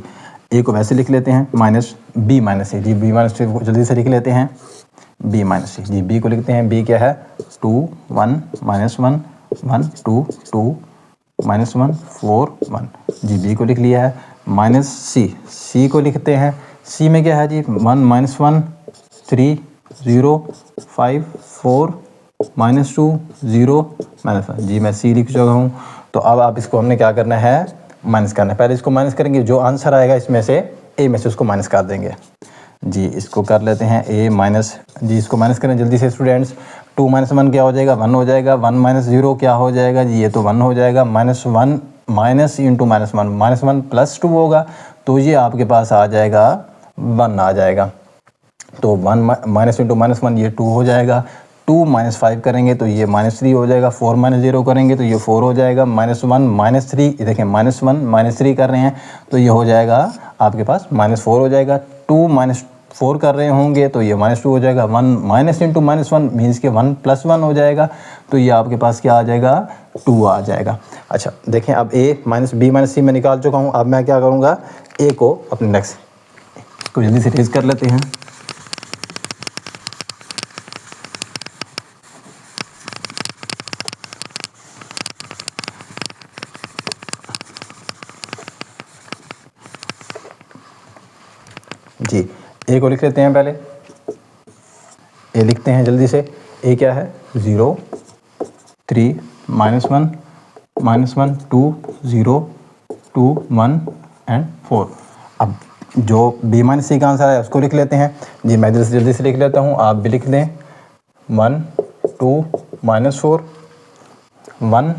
A: a को वैसे लिख लेते हैं माइनस b माइनस सी जी, b माइनस सी को जल्दी से लिख लेते हैं, b माइनस सी जी, b को लिखते हैं, b क्या है 2 1 -1 1 2 2 -1 4 1 जी, b को लिख लिया है। माइनस सी को लिखते हैं, c में क्या है जी 1 -1 3 0 5 4 -2 0 -1 जी, मैं c लिख चुका हूँ। तो अब आप इसको हमने क्या करना है, माइनस करना है। पहले इसको माइनस करेंगे, जो आंसर आएगा इसमें से a में से उसको माइनस कर देंगे जी। इसको कर लेते हैं a माइनस जी, इसको माइनस करें जल्दी से स्टूडेंट्स। 2 -1 क्या हो जाएगा, 1 हो जाएगा, 1 -0 क्या हो जाएगा जी, ये तो 1 हो जाएगा, -1 माइनस इंटू -1 -1 + 2 होगा, तो ये आपके पास आ जाएगा 1 आ जाएगा। तो 1 माइनस इंटू -1 ये 2 हो जाएगा, 2 -5 करेंगे तो ये -3 हो जाएगा, 4 -0 करेंगे तो ये 4 हो जाएगा, -1 -3 देखिए -1 -3 कर रहे हैं तो ये हो जाएगा आपके पास -4 हो जाएगा। 2 4 कर रहे होंगे तो ये -2 हो जाएगा। 1 माइनस इंटू -1 मीन्स के 1 + 1 हो जाएगा, तो ये आपके पास क्या आ जाएगा 2 आ जाएगा। अच्छा देखें अब a minus b minus c मैं निकाल चुका हूँ। अब मैं क्या करूँगा a को अपने नेक्स्ट को जल्दी से रेज कर लेते हैं। जी a को लिख लेते हैं, पहले a लिखते हैं जल्दी से। a क्या है 0 3 -1 -1 2 0 2 1 एंड 4। अब जो b माइनस सी का आंसर है उसको लिख लेते हैं। जी मैं जल्दी से लिख लेता हूँ, आप भी लिख दें। 1 2 -4 1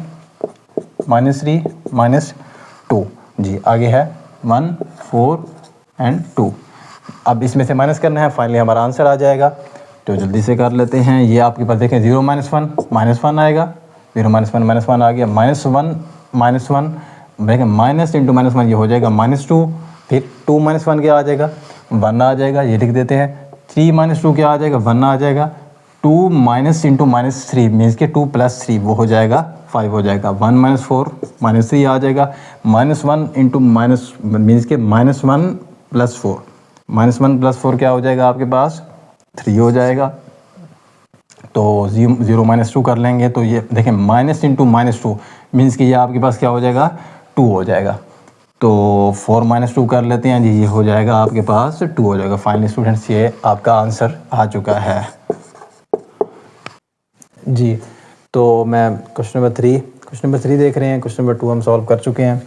A: -3 -2। जी आगे है 1 4 एंड 2। अब इसमें से माइनस करना है, फाइनली हमारा आंसर आ जाएगा। तो जल्दी से कर लेते हैं। ये आपके पास देखें 0 -1 आएगा, 0 -1 आ गया। -1 देखें माइनस इंटू -1 ये हो जाएगा -2, फिर 2 -1 क्या आ जाएगा 1 आ जाएगा, ये लिख देते हैं। 3 -2 क्या आ जाएगा 1 आ जाएगा। 2 माइनस इंटू -3 मीन्स के 2 + 3 वो हो जाएगा 5 हो जाएगा। 1 -4 -3 आ जाएगा। -1 इंटू माइनस मीन्स के -1 + 4 -1 + 4 क्या हो जाएगा आपके पास 3 हो जाएगा। तो 0 -2 कर लेंगे तो ये देखें माइनस इंटू -2 मीन्स कि ये आपके पास क्या हो जाएगा 2 हो जाएगा। तो 4 -2 कर लेते हैं जी, ये हो जाएगा आपके पास 2 हो जाएगा। फाइनली स्टूडेंट्स ये आपका आंसर आ चुका है। जी तो मैं क्वेश्चन नंबर 3 देख रहे हैं। क्वेश्चन नंबर 2 हम सॉल्व कर चुके हैं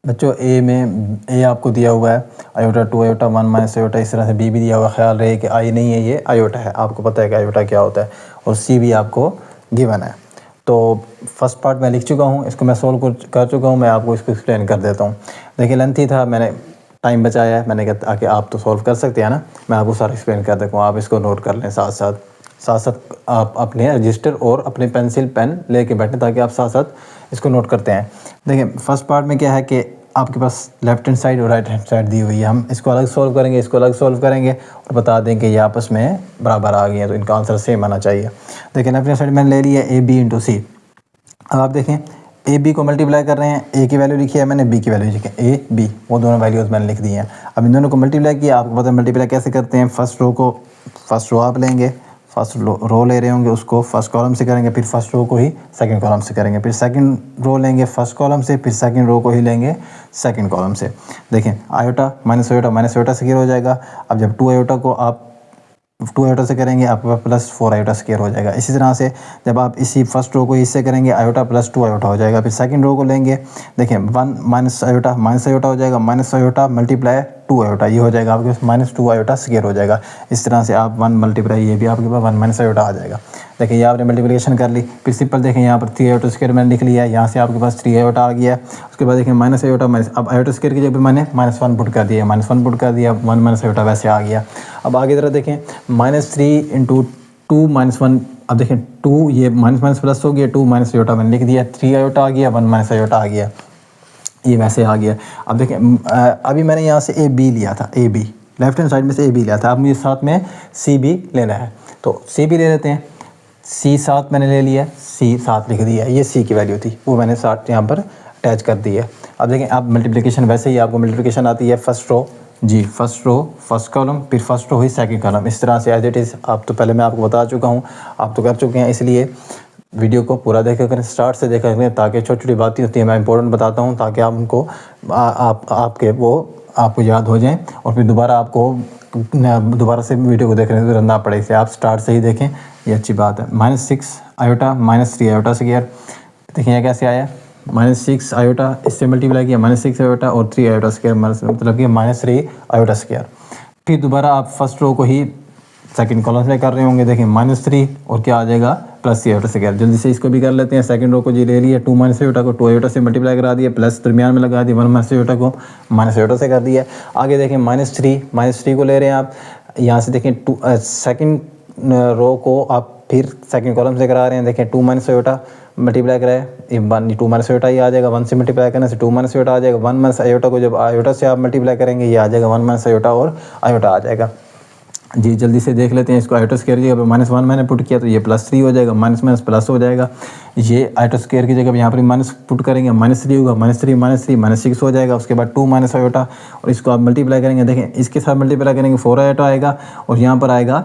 A: बच्चों। ए आपको दिया हुआ है आयोटा 2 आयोटा 1 माइनस आयोटा, इस तरह से बी भी दिया हुआ। ख्याल रहे कि आई नहीं है, ये आयोटा है, आपको पता है कि आयोटा क्या होता है, और सी भी आपको गिवन है। तो फर्स्ट पार्ट मैं लिख चुका हूँ, इसको मैं सॉल्व कर चुका हूँ। मैं आपको इसको एक्सप्लेन कर देता हूँ। देखिए लेंथी था, मैंने टाइम बचाया है, मैंने कहा कि आप तो सॉल्व कर सकते हैं ना, मैं आपको सारा एक्सप्लेन कर देता हूँ। आप इसको नोट कर लें साथ साथ आप अपने रजिस्टर और अपने पेंसिल पेन लेके बैठें ताकि आप साथ साथ इसको नोट करते हैं। देखिए फर्स्ट पार्ट में क्या है कि आपके पास लेफ्ट हैंड साइड और राइट हैंड साइड दी हुई है। हम इसको अलग सॉल्व करेंगे, इसको अलग सॉल्व करेंगे और बता दें कि ये आपस में बराबर आ गई हैं, तो इनका आंसर सेम आना चाहिए। देखिए लेफ्ट हैंड साइड मैंने ले लिया ए बी इंटू सी। अब आप देखें ए बी को मल्टीप्लाई कर रहे हैं, ए की वैल्यू लिखी है मैंने, बी की वैल्यू लिखी है, ए बी वो दोनों वैल्यूज़ मैंने लिख दी हैं। अब इन दोनों को मल्टीप्लाई किया, आपको पता है मल्टीप्लाई कैसे करते हैं। फर्स्ट रो आप लेंगे, फर्स्ट रो ले रहे होंगे उसको फर्स्ट कॉलम से करेंगे, फिर फर्स्ट रो को ही सेकंड कॉलम से करेंगे, फिर सेकंड रो लेंगे फर्स्ट कॉलम से, फिर सेकंड रो को ही लेंगे सेकंड कॉलम से। देखें आयोटा माइनस आयोटा से क्लियर हो जाएगा। अब जब 2 आयोटा को आप 2 आयोटा से करेंगे आपके पास +4 आयोटा स्क्वायर हो जाएगा। इसी तरह से जब आप इसी फर्स्ट रो को इससे करेंगे आयोटा +2 आयोटा हो जाएगा। फिर सेकंड रो को लेंगे, देखें 1 माइनस आयोटा हो जाएगा, माइनस आयोटा मल्टीप्लाई 2 आयोटा, ये हो जाएगा आपके पास -2 आयोटा स्क्वायर हो जाएगा। इस तरह से आप 1 मल्टीप्लाई ये भी आपके पास 1 माइनस आयोटा आ जाएगा। देखिए ये आपने मल्टीप्लिकेशन कर ली, फिर सिंपल देखें यहाँ पर 3 आयोटा स्क्वायर मैंने लिख लिया है, यहाँ से आपके पास 3 आयोटा आ गया। उसके बाद देखें माइनस आयोटा अब आयोटा स्क्वायर की जगह मैंने -1 पुट कर दिया, -1 पुट कर दिया, 1 माइनस आयोटा वैसे आ गया। अब आगे तरह देखें -3 इंटू 2 -1। अब देखें 2 ये माइनस प्लस हो गया, 2 माइनस आयोटा मैंने लिख दिया, 3 आयोटा आ गया, 1 माइनस आयोटा आ गया, ये वैसे आ गया। अब देखें अभी मैंने यहाँ से ए बी लिया था, A be left hand side में से ए बी लिया था। अब मुझे साथ में सी बी लेना है, तो सी बी ले लेते हैं। सी साथ मैंने ले लिया, सी साथ लिख दिया, ये सी की वैल्यू थी वो मैंने साथ यहाँ पर अटैच कर दी है। अब देखें आप मल्टीप्लिकेशन वैसे ही आपको मल्टीप्लिकेशन आती है फर्स्ट रो फर्स्ट कॉलम, फिर फर्स्ट रो ही सेकंड कॉलम, इस तरह से एज इट इज़। आप तो पहले मैं आपको बता चुका हूँ, आप तो कर चुके हैं, इसलिए वीडियो को पूरा देखा करें, स्टार्ट से देखा करें, ताकि छोटी छोटी बातें होती हैं मैं इंपॉर्टेंट बताता हूँ ताकि आप उनको आपको याद हो जाएं और फिर दोबारा से वीडियो को देखने से ना पड़े। इसे आप स्टार्ट से ही देखें, ये अच्छी बात है। -6 आयोटा -3 आयोटा स्क्वायर, देखिए कैसे आया, -6 आयोटा इससे मल्टीप्लाई किया, -6 आयोटा और 3 आयोटा स्क्वायर, मतलब कि -3 आयोटा स्क्वायर। फिर दोबारा आप फर्स्ट रो को ही सेकंड कॉलम में कर रहे होंगे, देखें -3 और क्या आ जाएगा +3 आयोटा स्क्वायर। जल्दी से इसको भी कर लेते हैं। सेकंड रो को जी ले लिया, 2 माइनस आयोटा को 2 आयोटा से मल्टीप्लाई करा दिया, प्लस दरमियान में लगा दिया, 1 माइनस आयोटा को माइनस आयोटा से कर दिया। आगे देखें -3 को ले रहे हैं आप, यहाँ से देखें सेकंड रो को आप फिर सेकंड कॉलम से करा रहे हैं। देखें 2 माइनस आयोटा मल्टीप्लाई कराए, 2 माइनस आयोटा ही आ जाएगा, 1 से मल्टीप्लाई करने से 2 माइनस आयोटा आ जाएगा। 1 माइनस आयोटा को जब आयोटा से आप मल्टीप्लाई करेंगे ये आ जाएगा 1 माइनस आयोटा और आयोटा आ जाएगा। जी जल्दी से देख लेते हैं इसको। आयोटा स्क्वायर की जगह पे -1 मैंने पुट किया तो ये +3 हो जाएगा, माइनस माइनस प्लस हो जाएगा। ये आयोटा स्क्वायर की जगह पे यहाँ पर माइनस पुट करेंगे, -3 होगा, -3 -6 हो जाएगा। उसके बाद 2 माइनस आयोटा, और इसको आप मल्टीप्लाई करेंगे, देखें इसके साथ मल्टीप्लाई करेंगे 4 आयोटा आएगा, और यहाँ पर आएगा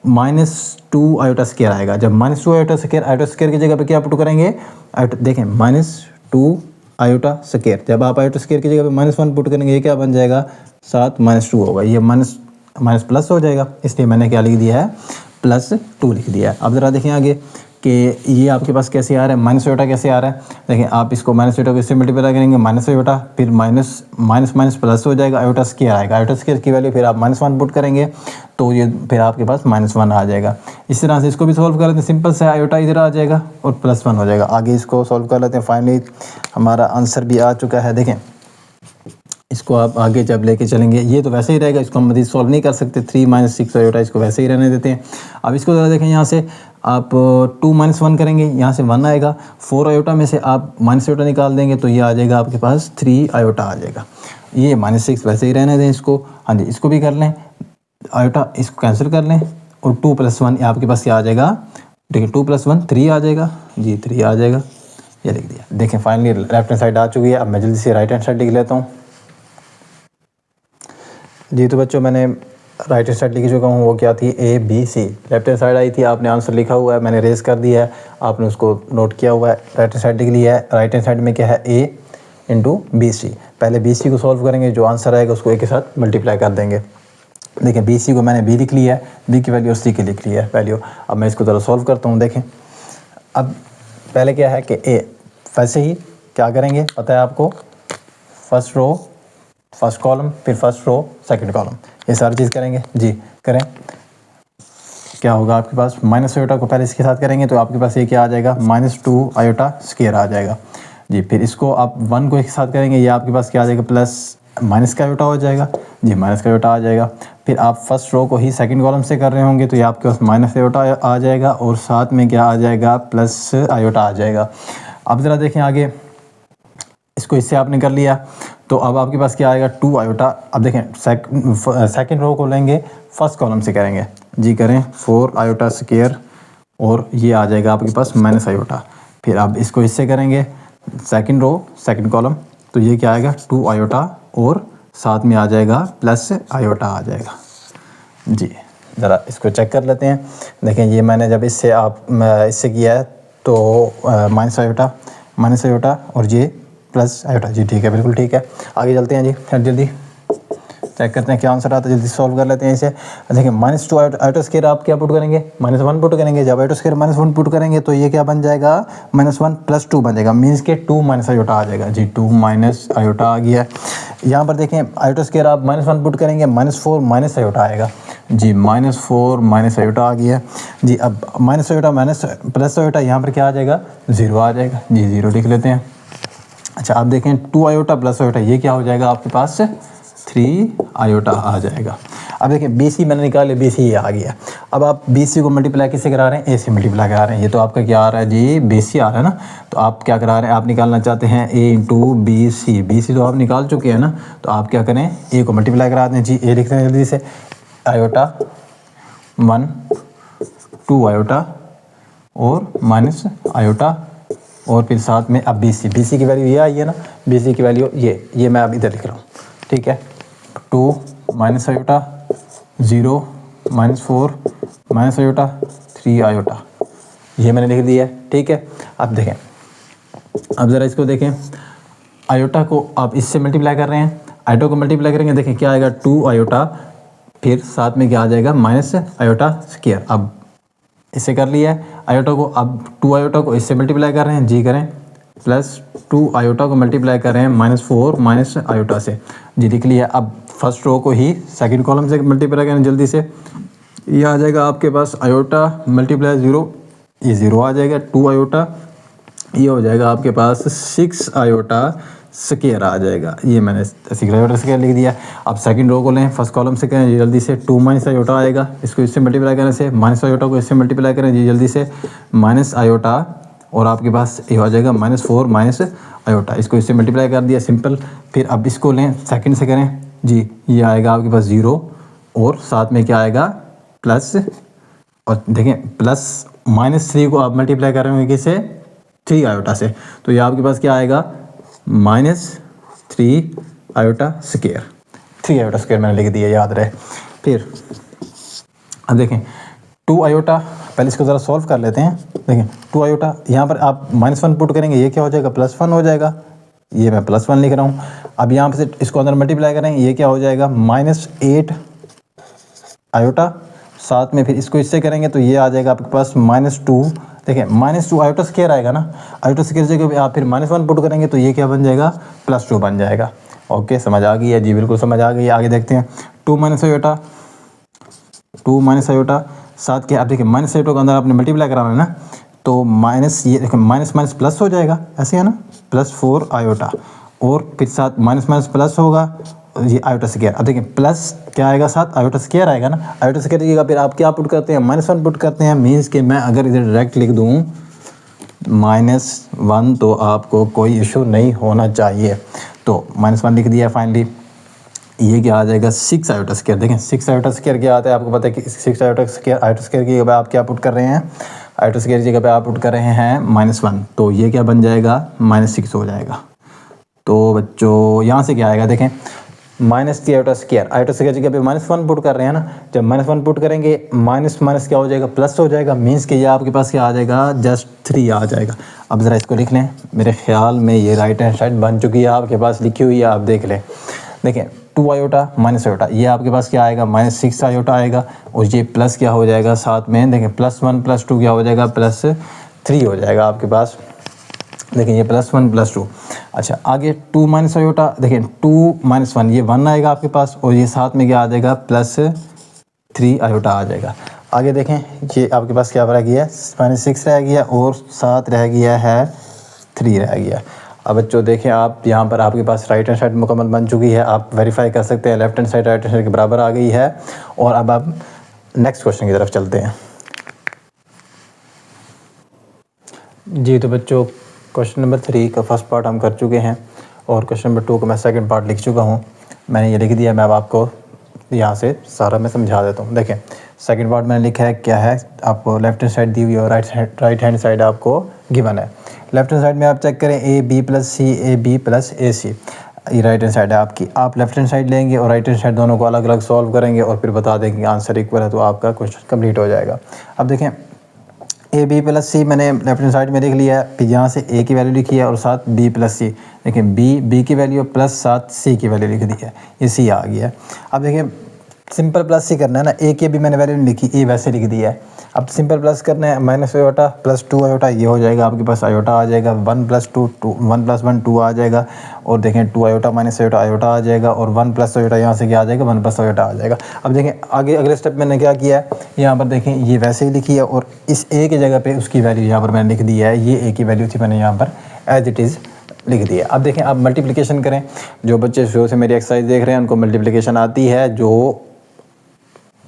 A: -2 आयोटा स्क्वायर आएगा। जब -2 आयोटा स्क्वायर की जगह पे क्या पुट करेंगे, देखें -2 आयोटा स्क्वायर, जब आप आयोटा स्क्वायर की जगह पे -1 पुट करेंगे ये क्या बन जाएगा, 7 -2 होगा, ये माइनस प्लस हो जाएगा, इसलिए मैंने क्या लिख दिया है, +2 लिख दिया है। अब ज़रा देखें आगे कि ये आपके पास कैसे आ रहा है, माइनस आयोटा कैसे आ रहा है। देखें आप इसको माइनस आयोटा को इससे मल्टीप्लाई करेंगे, माइनस आयोटा, फिर माइनस माइनस प्लस हो जाएगा, आयोटा स्क्वायर आएगा, आयोटा स्क्वायर की वैल्यू फिर आप -1 पुट करेंगे तो ये फिर आपके पास -1 आ जाएगा। इस तरह से इसको भी सॉल्व कर लेते हैं, सिंपल से आयोटा इधर आ जाएगा और +1 हो जाएगा। आगे इसको सॉल्व कर लेते हैं, फाइनली हमारा आंसर भी आ चुका है। देखें इसको आप आगे जब लेके चलेंगे, ये तो वैसे ही रहेगा, इसको हम मज़ीद सॉल्व नहीं कर सकते, 3 - 6 आयोटा, इसको वैसे ही रहने देते हैं। अब इसको ज़रा देखें, यहाँ से आप 2 - 1 करेंगे, यहाँ से 1 आएगा, 4 आयोटा में से आप माइनस आयोटा निकाल देंगे तो ये आ जाएगा आपके पास 3 आयोटा आ जाएगा। ये -6 वैसे ही रहने दें इसको। हाँ जी, इसको भी कर लें, आयोटा इसको कैंसिल कर लें, और 2 + 1 आपके पास क्या आ जाएगा, देखिए 2 + 1 3 आ जाएगा जी, 3 आ जाएगा, ये लिख दिया। देखें फाइनली लेफ्ट हैंड साइड आ चुकी है। अब मैं जल्दी से राइट हैंड साइड लिख लेता हूँ। जी तो बच्चों मैंने राइट हैंड साइड लिख चुका हूँ, वो क्या थी, ABC। Left hand side I थी, आपने आंसर लिखा हुआ है, मैंने रेज कर दिया है, आपने उसको नोट किया हुआ है, राइट हैंड साइड लिख लिया है। राइट हैंड साइड में क्या है, A × BC। पहले BC को सॉल्व करेंगे, जो आंसर आएगा उसको A के साथ मल्टीप्लाई कर देंगे। देखिए BC को मैंने B लिख लिया है, B की वैल्यू और C की लिख लिया है वैल्यू। अब मैं इसको ज़रा सॉल्व करता हूँ। देखें अब पहले क्या है कि A, वैसे ही क्या करेंगे पता है आपको, फर्स्ट रो फर्स्ट कॉलम, फिर फर्स्ट रो सेकंड कॉलम, ये सारी चीज़ करेंगे जी। करें, क्या होगा आपके पास, माइनस आयोटा को पहले इसके साथ करेंगे तो आपके पास ये क्या आ जाएगा, -2 आयोटा स्क्वायर आ जाएगा जी। फिर इसको आप 1 को एक साथ करेंगे, ये आपके पास क्या आ जाएगा, प्लस माइनस का आयोटा हो जाएगा जी, माइनस का आयोटा आ जाएगा। फिर आप फर्स्ट रो को ही सेकंड कॉलम से कर रहे होंगे तो ये आपके पास माइनस आयोटा आ जाएगा, और साथ में क्या आ जाएगा, प्लस आयोटा आ जाएगा। अब ज़रा देखें आगे, इसको इससे आपने कर लिया तो अब आपके पास क्या आएगा, 2 आयोटा। अब देखें सेकंड रो को लेंगे, फर्स्ट कॉलम से करेंगे जी, करें 4 आयोटा स्क्वायर, और ये आ जाएगा आपके पास माइनस आयोटा। फिर अब इसको इससे करेंगे, सेकंड रो सेकंड कॉलम, तो ये क्या आएगा, 2 आयोटा, और साथ में आ जाएगा प्लस आयोटा आ जाएगा जी। ज़रा इसको चेक कर लेते हैं। देखें ये मैंने जब इससे किया है तो माइनस आयोटा और ये प्लस आयोटा जी, ठीक है, बिल्कुल ठीक है। आगे चलते हैं जी, जल्दी चेक करते हैं क्या आंसर आता है, जल्दी सॉल्व कर लेते हैं इसे। देखिए -2 आयोटा स्क्वायर आप क्या पुट करेंगे, -1 पुट करेंगे। जब आयोटा स्क्वायर -1 पुट करेंगे तो ये क्या बन जाएगा, -1 + 2 बन जाएगा, मीन्स के 2 माइनस आयोटा आ जाएगा जी, 2 माइनस आयोटा आ गया। यहाँ पर देखें आयोटा स्क्वायर आप -1 पुट करेंगे, -4 माइनस आयोटा आएगा जी, -4 माइनस आयोटा आ गया जी। अब minus iota minus plus iota, यहाँ पर क्या आ जाएगा, 0 आ जाएगा जी, 0 लिख लेते हैं। अच्छा आप देखें 2 आयोटा प्लस आयोटा, ये क्या हो जाएगा आपके पास, 3 आयोटा आ जाएगा। अब देखिए BC मैंने निकाल लिया, BC ये आ गया। अब आप BC को मल्टीप्लाई किससे करा रहे हैं, A से मल्टीप्लाई करा रहे हैं। ये तो आपका क्या आ रहा है जी, BC आ रहा है ना, तो आप क्या करा रहे हैं, आप निकालना चाहते हैं A × BC। BC तो आप निकाल चुके हैं ना, तो आप क्या करें, A को मल्टीप्लाई करा दें जी। A लिखते हैं जल्दी से, आयोटा 1 2 आयोटा और माइनस आयोटा, और फिर साथ में अब BC की वैल्यू ये आई है ना, BC की वैल्यू ये मैं अब इधर लिख रहा हूँ, ठीक है। 2 minus iota, 0 -4 minus iota, 3 iota, ये मैंने लिख दिया है, ठीक है। अब देखें, अब ज़रा इसको देखें, आयोटा को आप इससे मल्टीप्लाई कर रहे हैं, आयोटा को मल्टीप्लाई करेंगे, देखें क्या आएगा, 2 आयोटा, फिर साथ में क्या आ जाएगा, माइनस आयोटा स्क्वायर। अब इसे कर लिया है आयोटा को, अब 2 आयोटा को इससे मल्टीप्लाई कर रहे हैं जी, करें +2 आयोटा को मल्टीप्लाई कर रहे हैं -4 माइनस आयोटा से जी, लिख लिया। अब फर्स्ट रो को ही सेकंड कॉलम से मल्टीप्लाई करें जल्दी से, ये आ जाएगा आपके पास आयोटा मल्टीप्लाई 0, ये 0 आ जाएगा, 2 आयोटा, ये हो जाएगा आपके पास 6 आयोटा स्क्वायर आ जाएगा, ये मैंने 6 आयोटा स्क्वायर लिख दिया। अब सेकंड रो को लें, फर्स्ट कॉलम से करें जी जल्दी से, 2 माइनस आयोटा आएगा, इसको इससे मल्टीप्लाई करने से, माइनस आयोटा को इससे मल्टीप्लाई करें जी जल्दी से, माइनस आयोटा, और आपके पास ये हो जाएगा -4 माइनस आयोटा, इसको इससे मल्टीप्लाई कर दिया, सिंपल। फिर अब इसको लें, सेकंड से करें जी, ये आएगा आपके पास 0, और साथ में क्या आएगा, प्लस, और देखें प्लस -3 को आप मल्टीप्लाई कर रहे हो किससे, 3 आयोटा से, तो ये आपके पास क्या आएगा -3 आयोटा स्क्वायर, 3 आयोटा स्क्वायर मैंने लिख दिया, याद रहे। फिर अब देखें 2 आयोटा, पहले इसको ज़रा सॉल्व कर लेते हैं। देखें 2 आयोटा, यहाँ पर आप -1 पुट करेंगे, ये क्या हो जाएगा +1 हो जाएगा, ये मैं +1 लिख रहा हूँ। अब यहाँ पे से इसको अंदर मल्टीप्लाई करेंगे, ये क्या हो जाएगा -8 आयोटा, साथ में फिर इसको इससे करेंगे तो ये आ जाएगा आपके पास -2। देखिए -2 आयोटा स्क्वायर आएगा ना, आयोटा स्क्वायर जगह पे आप फिर -1 पुट करेंगे तो ये क्या बन जाएगा, +2 बन जाएगा। ओके, समझ आ गई है जी, बिल्कुल समझ आ गई है। आगे देखते हैं 2 आयोटा, 2 आयोटा, साथ के आप देखिए माइनस आयोटा के अंदर आपने मल्टीप्लाई कराना है ना, तो माइनस, ये देखिए माइनस माइनस प्लस हो जाएगा, ऐसे है ना, +4 आयोटा, और फिर साथ माइनस माइनस प्लस होगा, ये आयोटा स्क्वायर। अब देखिए प्लस क्या आएगा, साथ आयोटा स्क्वायर आएगा ना, आयोटा स्क्वायर दिएगा, फिर आप क्या पुट करते हैं, -1 पुट करते हैं। मीन्स कि मैं अगर इधर डायरेक्ट लिख दूँ -1 तो आपको कोई इशू नहीं होना चाहिए, तो -1 लिख दिया फाइनली। ये क्या आ जाएगा 6 आयोटा स्क्वायर। देखें 6 आयोटा स्क्वायर क्या आता है, आपको पता है कि 6 आयोटा स्क्वायर की जगह आप क्या पुट कर रहे हैं, आयोटा स्क्वायर की जगह पे आप पुट कर रहे हैं -1, तो ये क्या बन जाएगा -6 हो जाएगा। तो बच्चों यहाँ से क्या आएगा, देखें -3 आयोटा स्क्वायर की जगह पे -1 पुट कर रहे हैं ना, जब -1 पुट करेंगे माइनस माइनस क्या हो जाएगा, प्लस हो जाएगा। मीन्स कि ये आपके पास क्या आ जाएगा, जस्ट 3 आ जाएगा। अब ज़रा इसको लिख लें, मेरे ख्याल में ये राइट हैंड साइड बन चुकी है, आपके पास लिखी हुई है, आप देख लें। देखें 2 आयोटा आयोटा, ये आपके पास क्या आएगा, -6 आयोटा आएगा, और ये प्लस क्या हो जाएगा साथ में, देखें +1 +2 क्या हो जाएगा, +3 हो जाएगा आपके पास। देखें ये +1 +2। अच्छा आगे 2 आयोटा, देखें 2 -1, ये 1 आएगा आपके पास, और ये साथ में क्या आ जाएगा, +3 आयोटा आ जाएगा। आगे देखें ये आपके पास क्या रह गया, -6 रह गया, और साथ रह गया है 3 रह गया। अब बच्चों देखें आप यहाँ पर आपके पास राइट हैंड साइड मुकम्मल बन चुकी है, आप वेरीफाई कर सकते हैं, left hand side right hand side के बराबर आ गई है। और अब आप नेक्स्ट क्वेश्चन की तरफ चलते हैं। जी तो बच्चों क्वेश्चन नंबर 3 का फर्स्ट पार्ट हम कर चुके हैं, और क्वेश्चन नंबर 2 का मैं सेकंड पार्ट लिख चुका हूँ, मैंने ये लिख दिया। मैं अब आपको यहाँ से सारा मैं समझा देता हूँ। देखें सेकंड पार्ट मैंने लिखा है, क्या है, आपको लेफ्ट हैंड साइड दी हुई है और राइट हैंड साइड आपको गिवन है। लेफ्ट हैंड साइड में आप चेक करें AB + C AB + AC, ये राइट हैंड साइड है आपकी। आप लेफ्ट हैंड साइड लेंगे और राइट हैंड साइड दोनों को अलग अलग सॉल्व करेंगे, और फिर बता देंगे आंसर इक्वल है, तो आपका क्वेश्चन कंप्लीट हो जाएगा। अब देखें AB + C मैंने लेफ्ट हैंड साइड में लिख लिया है, फिर यहाँ से A की वैल्यू लिखी है और साथ B + C। देखें B की वैल्यू प्लस साथ C की वैल्यू लिख दी है, ये C आ गया है। अब देखिए सिंपल प्लस ही करना है ना, A की भी मैंने वैल्यू नहीं लिखी, A वैसे लिख दिया है। अब सिंपल प्लस करना है, -1 आयोटा +2 आयोटा, ये हो जाएगा आपके पास, आयोटा आ जाएगा, 1 + 2 1 + 1 2 आ जाएगा, और देखें 2 आयोटा आयोटा आयोटा आ जाएगा, और 1 + आयोटा यहाँ से क्या आ जाएगा, 1 + आयोटा आ जाएगा। अब देखें आगे अगले स्टेप मैंने क्या किया है, यहाँ पर देखें ये वैसे ही लिखी है, और इस A की जगह पर उसकी वैल्यू यहाँ पर मैंने लिख दी है, ये A की वैल्यू थी, मैंने यहाँ पर एज इट इज़ लिख दिया। अब देखें आप मल्टीप्लिकेशन करें, जो बच्चे शुरू से मेरी एक्सरसाइज देख रहे हैं उनको मल्टीप्लिकेशन आती है, जो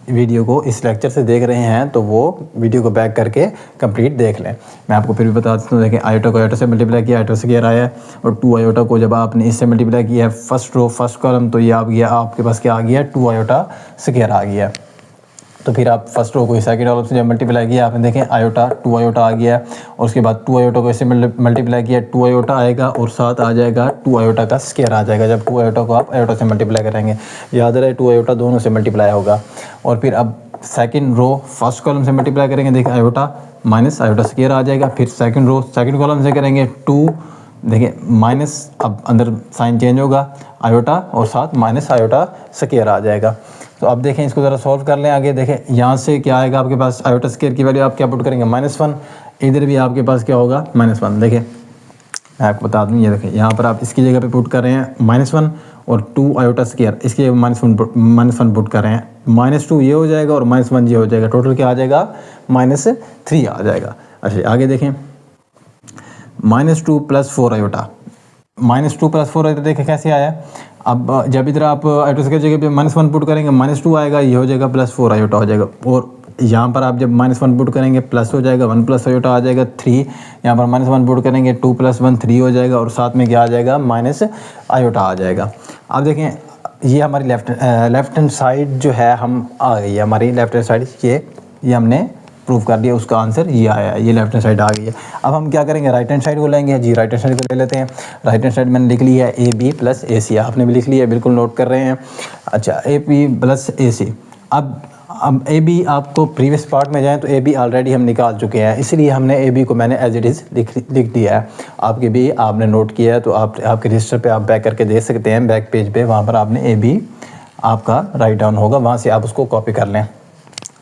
A: वीडियो को इस लेक्चर से देख रहे हैं तो वो वीडियो को बैक करके कंप्लीट देख लें। मैं आपको फिर भी बता देता हूँ, देखें आयोटा को आयोटा से मल्टीप्लाई किया, आयोटा स्क्वायर आया है, और 2 आयोटा को जब आपने इससे मल्टीप्लाई किया है फर्स्ट रो फर्स्ट कॉलम, तो ये आ गया आपके पास क्या आ गया, 2 आयोटा स्क्वायर आ गया। तो फिर आप फर्स्ट रो को सेकंड कॉलम से जब मल्टीप्लाई किया, आपने देखें आयोटा 2 आयोटा आ गया, और उसके बाद 2 आयोटा को इससे मल्टीप्लाई किया, 2 आयोटा आएगा, और साथ आ जाएगा 2 आयोटा का स्क्वायर आ जाएगा, जब 2 आयोटा को आप आयोटा से मल्टीप्लाई करेंगे। याद रहे 2 आयोटा दोनों से मल्टीप्लाई होगा। और फिर अब सेकंड रो फर्स्ट कॉलम से मल्टीप्लाई करेंगे, देखिए आयोटा माइनस आयोटा स्क्वायर आ जाएगा। फिर सेकंड रो सेकंड कॉलम से करेंगे 2, देखिए माइनस, अब अंदर साइन चेंज होगा, आयोटा और साथ माइनस आयोटा स्क्वायर आ जाएगा। तो अब देखें इसको ज़रा सॉल्व कर लें। आगे देखें यहाँ से क्या आएगा आपके पास, आयोटा स्क्वायर की वैल्यू आप क्या पुट करेंगे, -1, इधर भी आपके पास क्या होगा, -1। देखें मैं आपको बता दूँ, ये देखें यहाँ पर आप इसकी जगह पे पुट कर रहे हैं -1, और 2 आयोटा स्क्वायर इसकी जगह -1 पुट कर रहे हैं, -2 ये हो जाएगा और -1 ये हो जाएगा, टोटल क्या आ जाएगा, -3 आ जाएगा। अच्छा आगे देखें -2 + 4 आयोटा, -2 + 4 आयोटा देखें कैसे आया। अब जब इधर आप आयोटा स्क्वायर जगह पे -1 पुट करेंगे, -2 आएगा, ये हो जाएगा +4 आयोटा हो जाएगा, और यहाँ पर आप जब -1 पुट करेंगे प्लस हो जाएगा, 1 + आयोटा आ जाएगा 3, यहाँ पर -1 पुट करेंगे 2 + 1 3 हो जाएगा, और साथ में क्या आ जाएगा, माइनस आयोटा आ जाएगा। अब देखें ये हमारी लेफ्ट हैंड साइड जो है हम आ गई है हमारी लेफ्ट हैंड साइड, ये हमने प्रूव कर दिया, उसका आंसर ये आया है, ये लेफ्ट हैंड साइड आ गई है। अब हम क्या करेंगे, राइट हैंड साइड को लेंगे जी, राइट हैंड साइड को ले लेते हैं। राइट हैंड साइड मैंने लिख लिया है ए बी प्लस ए सी, आपने भी लिख लिया है, बिल्कुल नोट कर रहे हैं। अच्छा, ए बी प्लस ए सी। अब ए बी आपको प्रीवियस पार्ट में जाएँ तो ए बी ऑलरेडी हम निकाल चुके हैं, इसलिए हमने ए बी को मैंने एज इट इज़ लिख दिया है। आपके भी आपने नोट किया है तो आपके रजिस्टर पे आप बैक करके देख सकते हैं, बैक पेज पे वहाँ पर आपने ए बी आपका राइट डाउन होगा, वहाँ से आप उसको कॉपी कर लें।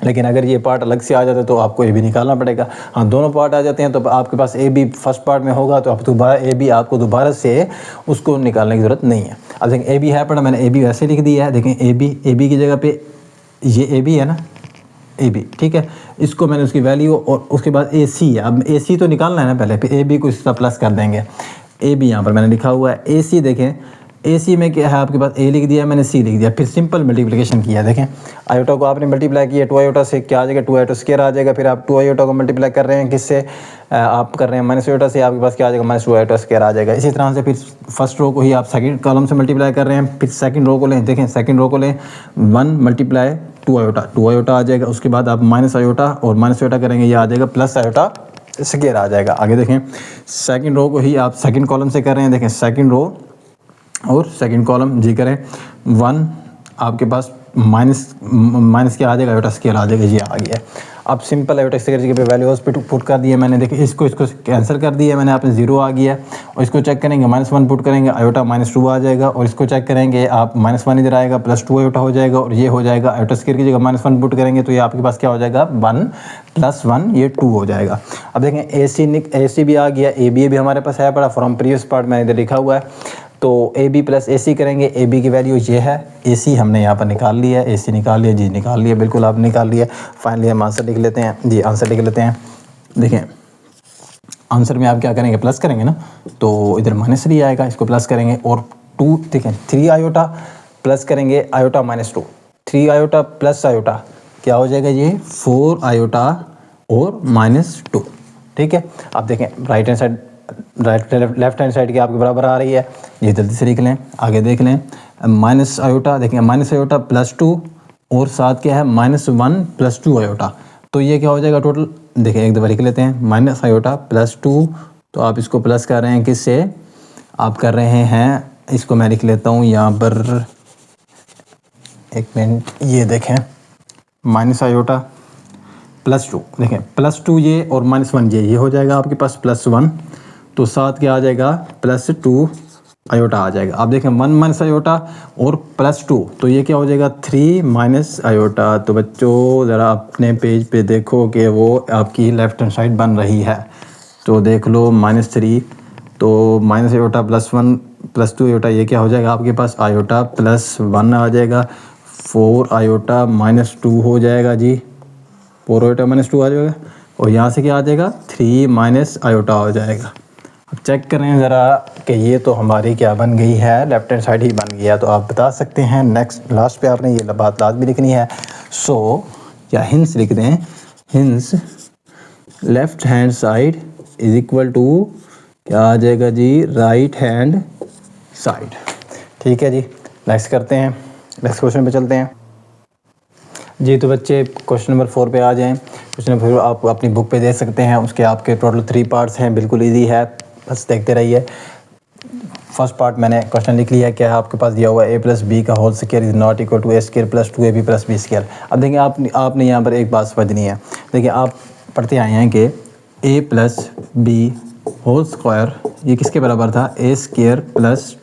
A: लेकिन अगर ये पार्ट अलग से आ जाता है तो आपको ए बी निकालना पड़ेगा। हाँ, दोनों पार्ट आ जाते हैं तो आपके पास ए बी फर्स्ट पार्ट में होगा तो आप दोबारा ए बी आपको दोबारा से उसको निकालने की ज़रूरत नहीं है। अब देखें ए बी है पड़ा, मैंने ए बी वैसे लिख दिया है। देखें ए बी की जगह पे ये ए बी है ना, ए बी, ठीक है, इसको मैंने उसकी वैल्यू और उसके बाद ए सी है। अब ए सी तो निकालना है ना पहले, फिर ए बी को इसका प्लस कर देंगे। ए बी यहाँ पर मैंने लिखा हुआ है, ए सी देखें ए सी में क्या है आपके पास, ए लिख दिया मैंने, सी लिख दिया, फिर सिंपल मल्टीप्लिकेशन किया। देखें आयोटा को आपने मल्टीप्लाई किया, 2 आयोटा से क्या आ जाएगा, 2 आयोटा स्क्वायर आ जाएगा। फिर आप 2 आयोटा को मल्टीप्लाई कर रहे हैं किससे, आप कर रहे हैं माइनस आयोटा से, आपके पास क्या आ जाएगा, -2 आयोटा स्क्वायर आ जाएगा। इसी तरह से फिर फर्स्ट रो को ही आप सेकंड कॉलम से मल्टीप्लाई कर रहे हैं, फिर सेकंड रो को लें। देखें सेकंड रो को लें, 1 × 2 आयोटा, 2 आयोटा आ जाएगा। उसके बाद आप माइनस आयोटा और माइनस आयोटा करेंगे, ये आ जाएगा प्लस आयोटा स्क्वायर आ जाएगा। आगे देखें सेकंड रो को ही आप सेकंड कॉलम से कर रहे हैं। देखें सेकंड रो और सेकंड कॉलम जी करें, 1 आपके पास माइनस क्या आ जाएगा, आयोटा स्क्वायर आ जाएगा, ये आ गया। अब सिंपल आयोटा स्क्वायर की वैल्यूज पे पुट कर दिए मैंने। देखिए इसको कैंसिल कर दिया मैंने, आपने 0 आ गया। और इसको चेक करेंगे, -1 पुट करेंगे, आयोटा -2 आ जाएगा। और इसको चेक करेंगे आप -1 इधर आएगा, +2 आयोटा हो जाएगा और ये हो जाएगा। आयोटा स्क्वायर की जगह -1 पुट करेंगे तो ये आपके पास क्या हो जाएगा, 1 + 1 ये 2 हो जाएगा। अब देखें ए सी भी आ गया, ए बी हमारे पास है पड़ा, फ्रॉम प्रीवियस पार्ट मैंने इधर लिखा हुआ है। तो ए बी प्लस ए सी करेंगे, ए बी की वैल्यू ये है, ए सी हमने यहाँ पर निकाल लिया है, ए सी निकाल लिया जी, निकाल लिया, बिल्कुल आप निकाल लिया। फाइनली हम आंसर लिख लेते हैं जी, आंसर लिख लेते हैं। देखें आंसर में आप क्या करेंगे, प्लस करेंगे ना, तो इधर -3 आएगा, इसको प्लस करेंगे और 2 देखें 3 आयोटा प्लस करेंगे, आयोटा -2, 3 आयोटा प्लस आयोटा क्या हो जाएगा, ये 4 आयोटा और -2, ठीक है। आप देखें right hand side left hand side की आपके बराबर आ रही है, ये जल्दी से लिख लें। आगे देख लें माइनस आयोटा, देखें माइनस आयोटा +2 और साथ क्या है -1 + 2 आयोटा, तो ये क्या हो जाएगा टोटल। देखें एक दफ़ा लिख लेते हैं, माइनस आयोटा +2, तो आप इसको प्लस कर रहे हैं किससे, आप कर रहे हैं, इसको मैं लिख लेता हूँ यहाँ पर, एक मिनट, ये देखें माइनस आयोटा +2, देखें +2 ये और -1 ये हो जाएगा आपके पास +1, तो साथ क्या आ जाएगा, +2 आयोटा आ जाएगा। आप देखें 1 माइनस आयोटा और +2, तो ये क्या हो जाएगा, 3 माइनस आयोटा। तो बच्चों ज़रा अपने पेज पे देखो कि वो आपकी लेफ्ट हैंड साइड बन रही है, तो देख लो -3, तो माइनस आयोटा +1 +2 आयोटा, ये क्या हो जाएगा आपके पास, आयोटा +1 आ जाएगा, 4 आयोटा -2 हो जाएगा जी, 4 आयोटा -2 आ जाएगा। और यहाँ से क्या आ जाएगा, 3 माइनस आयोटा हो जाएगा। अब चेक करें ज़रा कि ये तो हमारी क्या बन गई है, लेफ्ट हैंड साइड ही बन गया। तो आप बता सकते हैं, नेक्स्ट लास्ट पे आपने ये बात लाजमी लिखनी है। सो या हिंस लिख दें, hence left hand side is equal to क्या आ जाएगा जी, राइट हैंड साइड। ठीक है जी, नेक्स्ट करते हैं, नेक्स्ट क्वेश्चन पे चलते हैं जी। तो बच्चे क्वेश्चन नंबर 4 पे आ जाएं। क्वेश्चन नंबर 4 आप अपनी बुक पे देख सकते हैं, उसके आपके टोटल 3 पार्ट्स हैं, बिल्कुल इजी है, बस देखते रहिए। फर्स्ट पार्ट मैंने क्वेश्चन लिख लिया है, क्या है आपके पास दिया हुआ है, a + b का whole square is not equal to a² + 2ab + b square. अब देखिए आपने यहाँ पर एक बात समझनी है। देखिए आप पढ़ते आए हैं कि a + b होल स्क्वायर ये किसके बराबर था, a² +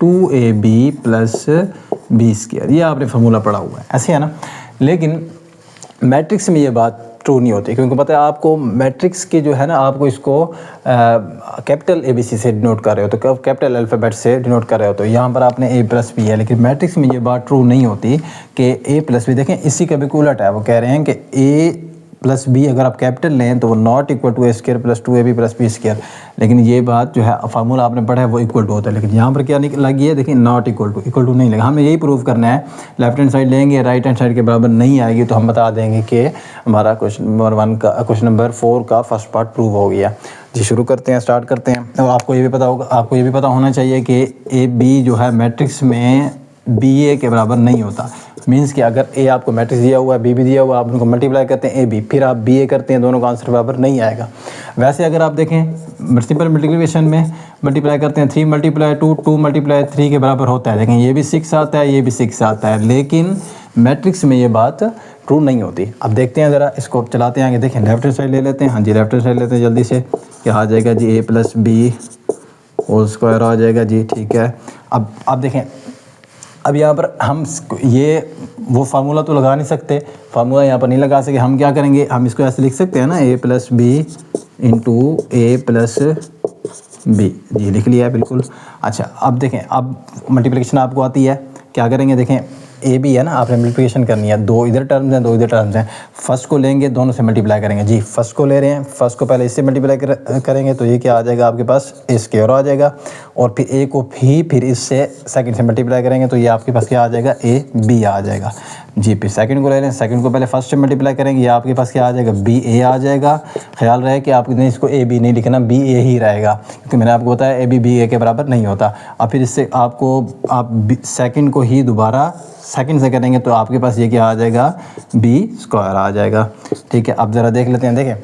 A: 2ab + b स्क्वायर, ये आपने फार्मूला पढ़ा हुआ है, ऐसे है ना। लेकिन मैट्रिक्स में ये बात ट्रू नहीं होती, क्योंकि पता है आपको मैट्रिक्स के जो है ना, आपको इसको कैपिटल ABC से डिनोट कर रहे हो, तो कैपिटल अल्फ़ाबेट से डिनोट कर रहे हो, तो यहाँ पर आपने a + b है। लेकिन मैट्रिक्स में ये बात ट्रू नहीं होती कि a + b, देखें इसी का भी उलट है। वो कह रहे हैं कि a + b अगर आप कैपिटल लें तो वो not equal to a² + 2ab + b square. लेकिन ये बात जो है फार्मूला आपने पढ़ा है वो इक्वल टू होता है, लेकिन यहाँ पर क्या लगी है, देखिए नॉट इक्वल टू नहीं लगा। हमें यही प्रूव करना है, लेफ्ट हैंड साइड लेंगे, राइट हैंड साइड के बराबर नहीं आएगी तो हम बता देंगे कि हमारा क्वेश्चन नंबर 4 का फर्स्ट पार्ट प्रूव हो गया जी। शुरू करते हैं, स्टार्ट करते हैं। और आपको ये भी पता होगा, आपको ये भी पता होना चाहिए कि AB जो है मैट्रिक्स में बी ए के बराबर नहीं होता। मीन्स कि अगर ए आपको मैट्रिक्स दिया हुआ है, बी भी दिया हुआ है, आप उनको मल्टीप्लाई करते हैं ए बी, फिर आप बी ए करते हैं, दोनों का आंसर बराबर नहीं आएगा। वैसे अगर आप देखें सिंपल मल्टीप्लिकेशन में मल्टीप्लाई करते हैं 3 मल्टीप्लाई 2, 2 मल्टीप्लाई 3 के बराबर होता है। देखें ये भी 6 आता है, ये भी 6 आता है, लेकिन मैट्रिक्स में ये बात ट्रू नहीं होती। अब देखते हैं ज़रा, इसको चलाते हैं आगे। देखें लेफ्ट हैंड साइड ले लेते हैं। हाँ जी, लेफ्ट हैंड साइड लेते हैं जल्दी से। क्या आ जाएगा जी, ए प्लस बी होल स्क्वायर आ जाएगा जी, ठीक है। अब देखें, अब यहाँ पर हम ये वो फार्मूला तो लगा नहीं सकते, फार्मूला यहाँ पर नहीं लगा सके। हम क्या करेंगे, हम इसको ऐसे लिख सकते हैं ना, ए प्लस बी इंटू ए प्लस बी, जी लिख लिया है बिल्कुल। अच्छा अब देखें, अब मल्टीप्लिकेशन आपको आती है, क्या करेंगे, देखें ए बी है ना, आपने मल्टीप्लिकेशन करनी है, दो इधर टर्म्स हैं, दो इधर टर्म्स हैं। फर्स्ट को लेंगे, दोनों से मल्टीप्लाई करेंगे जी। फर्स्ट को ले रहे हैं, फर्स्ट को पहले इससे मल्टीप्लाई करेंगे तो ये क्या आ जाएगा आपके पास, ए स्क्वायर आ जाएगा। और फिर ए को भी फिर इससे सेकंड से मल्टीप्लाई करेंगे तो ये आपके पास क्या आ जाएगा, ए बी आ जाएगा जी। फिर सेकंड को ले लें, सेकंड को पहले फर्स्ट से मल्टीप्लाई करेंगे, ये आपके पास क्या आ जाएगा, बी ए आ जाएगा। ख्याल रहे कि आपने इसको ए बी नहीं लिखना, बी ए ही रहेगा, क्योंकि मैंने आपको बताया ए बी बी ए के बराबर नहीं होता। अब फिर इससे आपको आप सेकंड को ही दोबारा सेकंड से करेंगे तो आपके पास ये क्या आ जाएगा, बी स्क्वायर आ जाएगा, ठीक है। अब ज़रा देख लेते हैं, देखें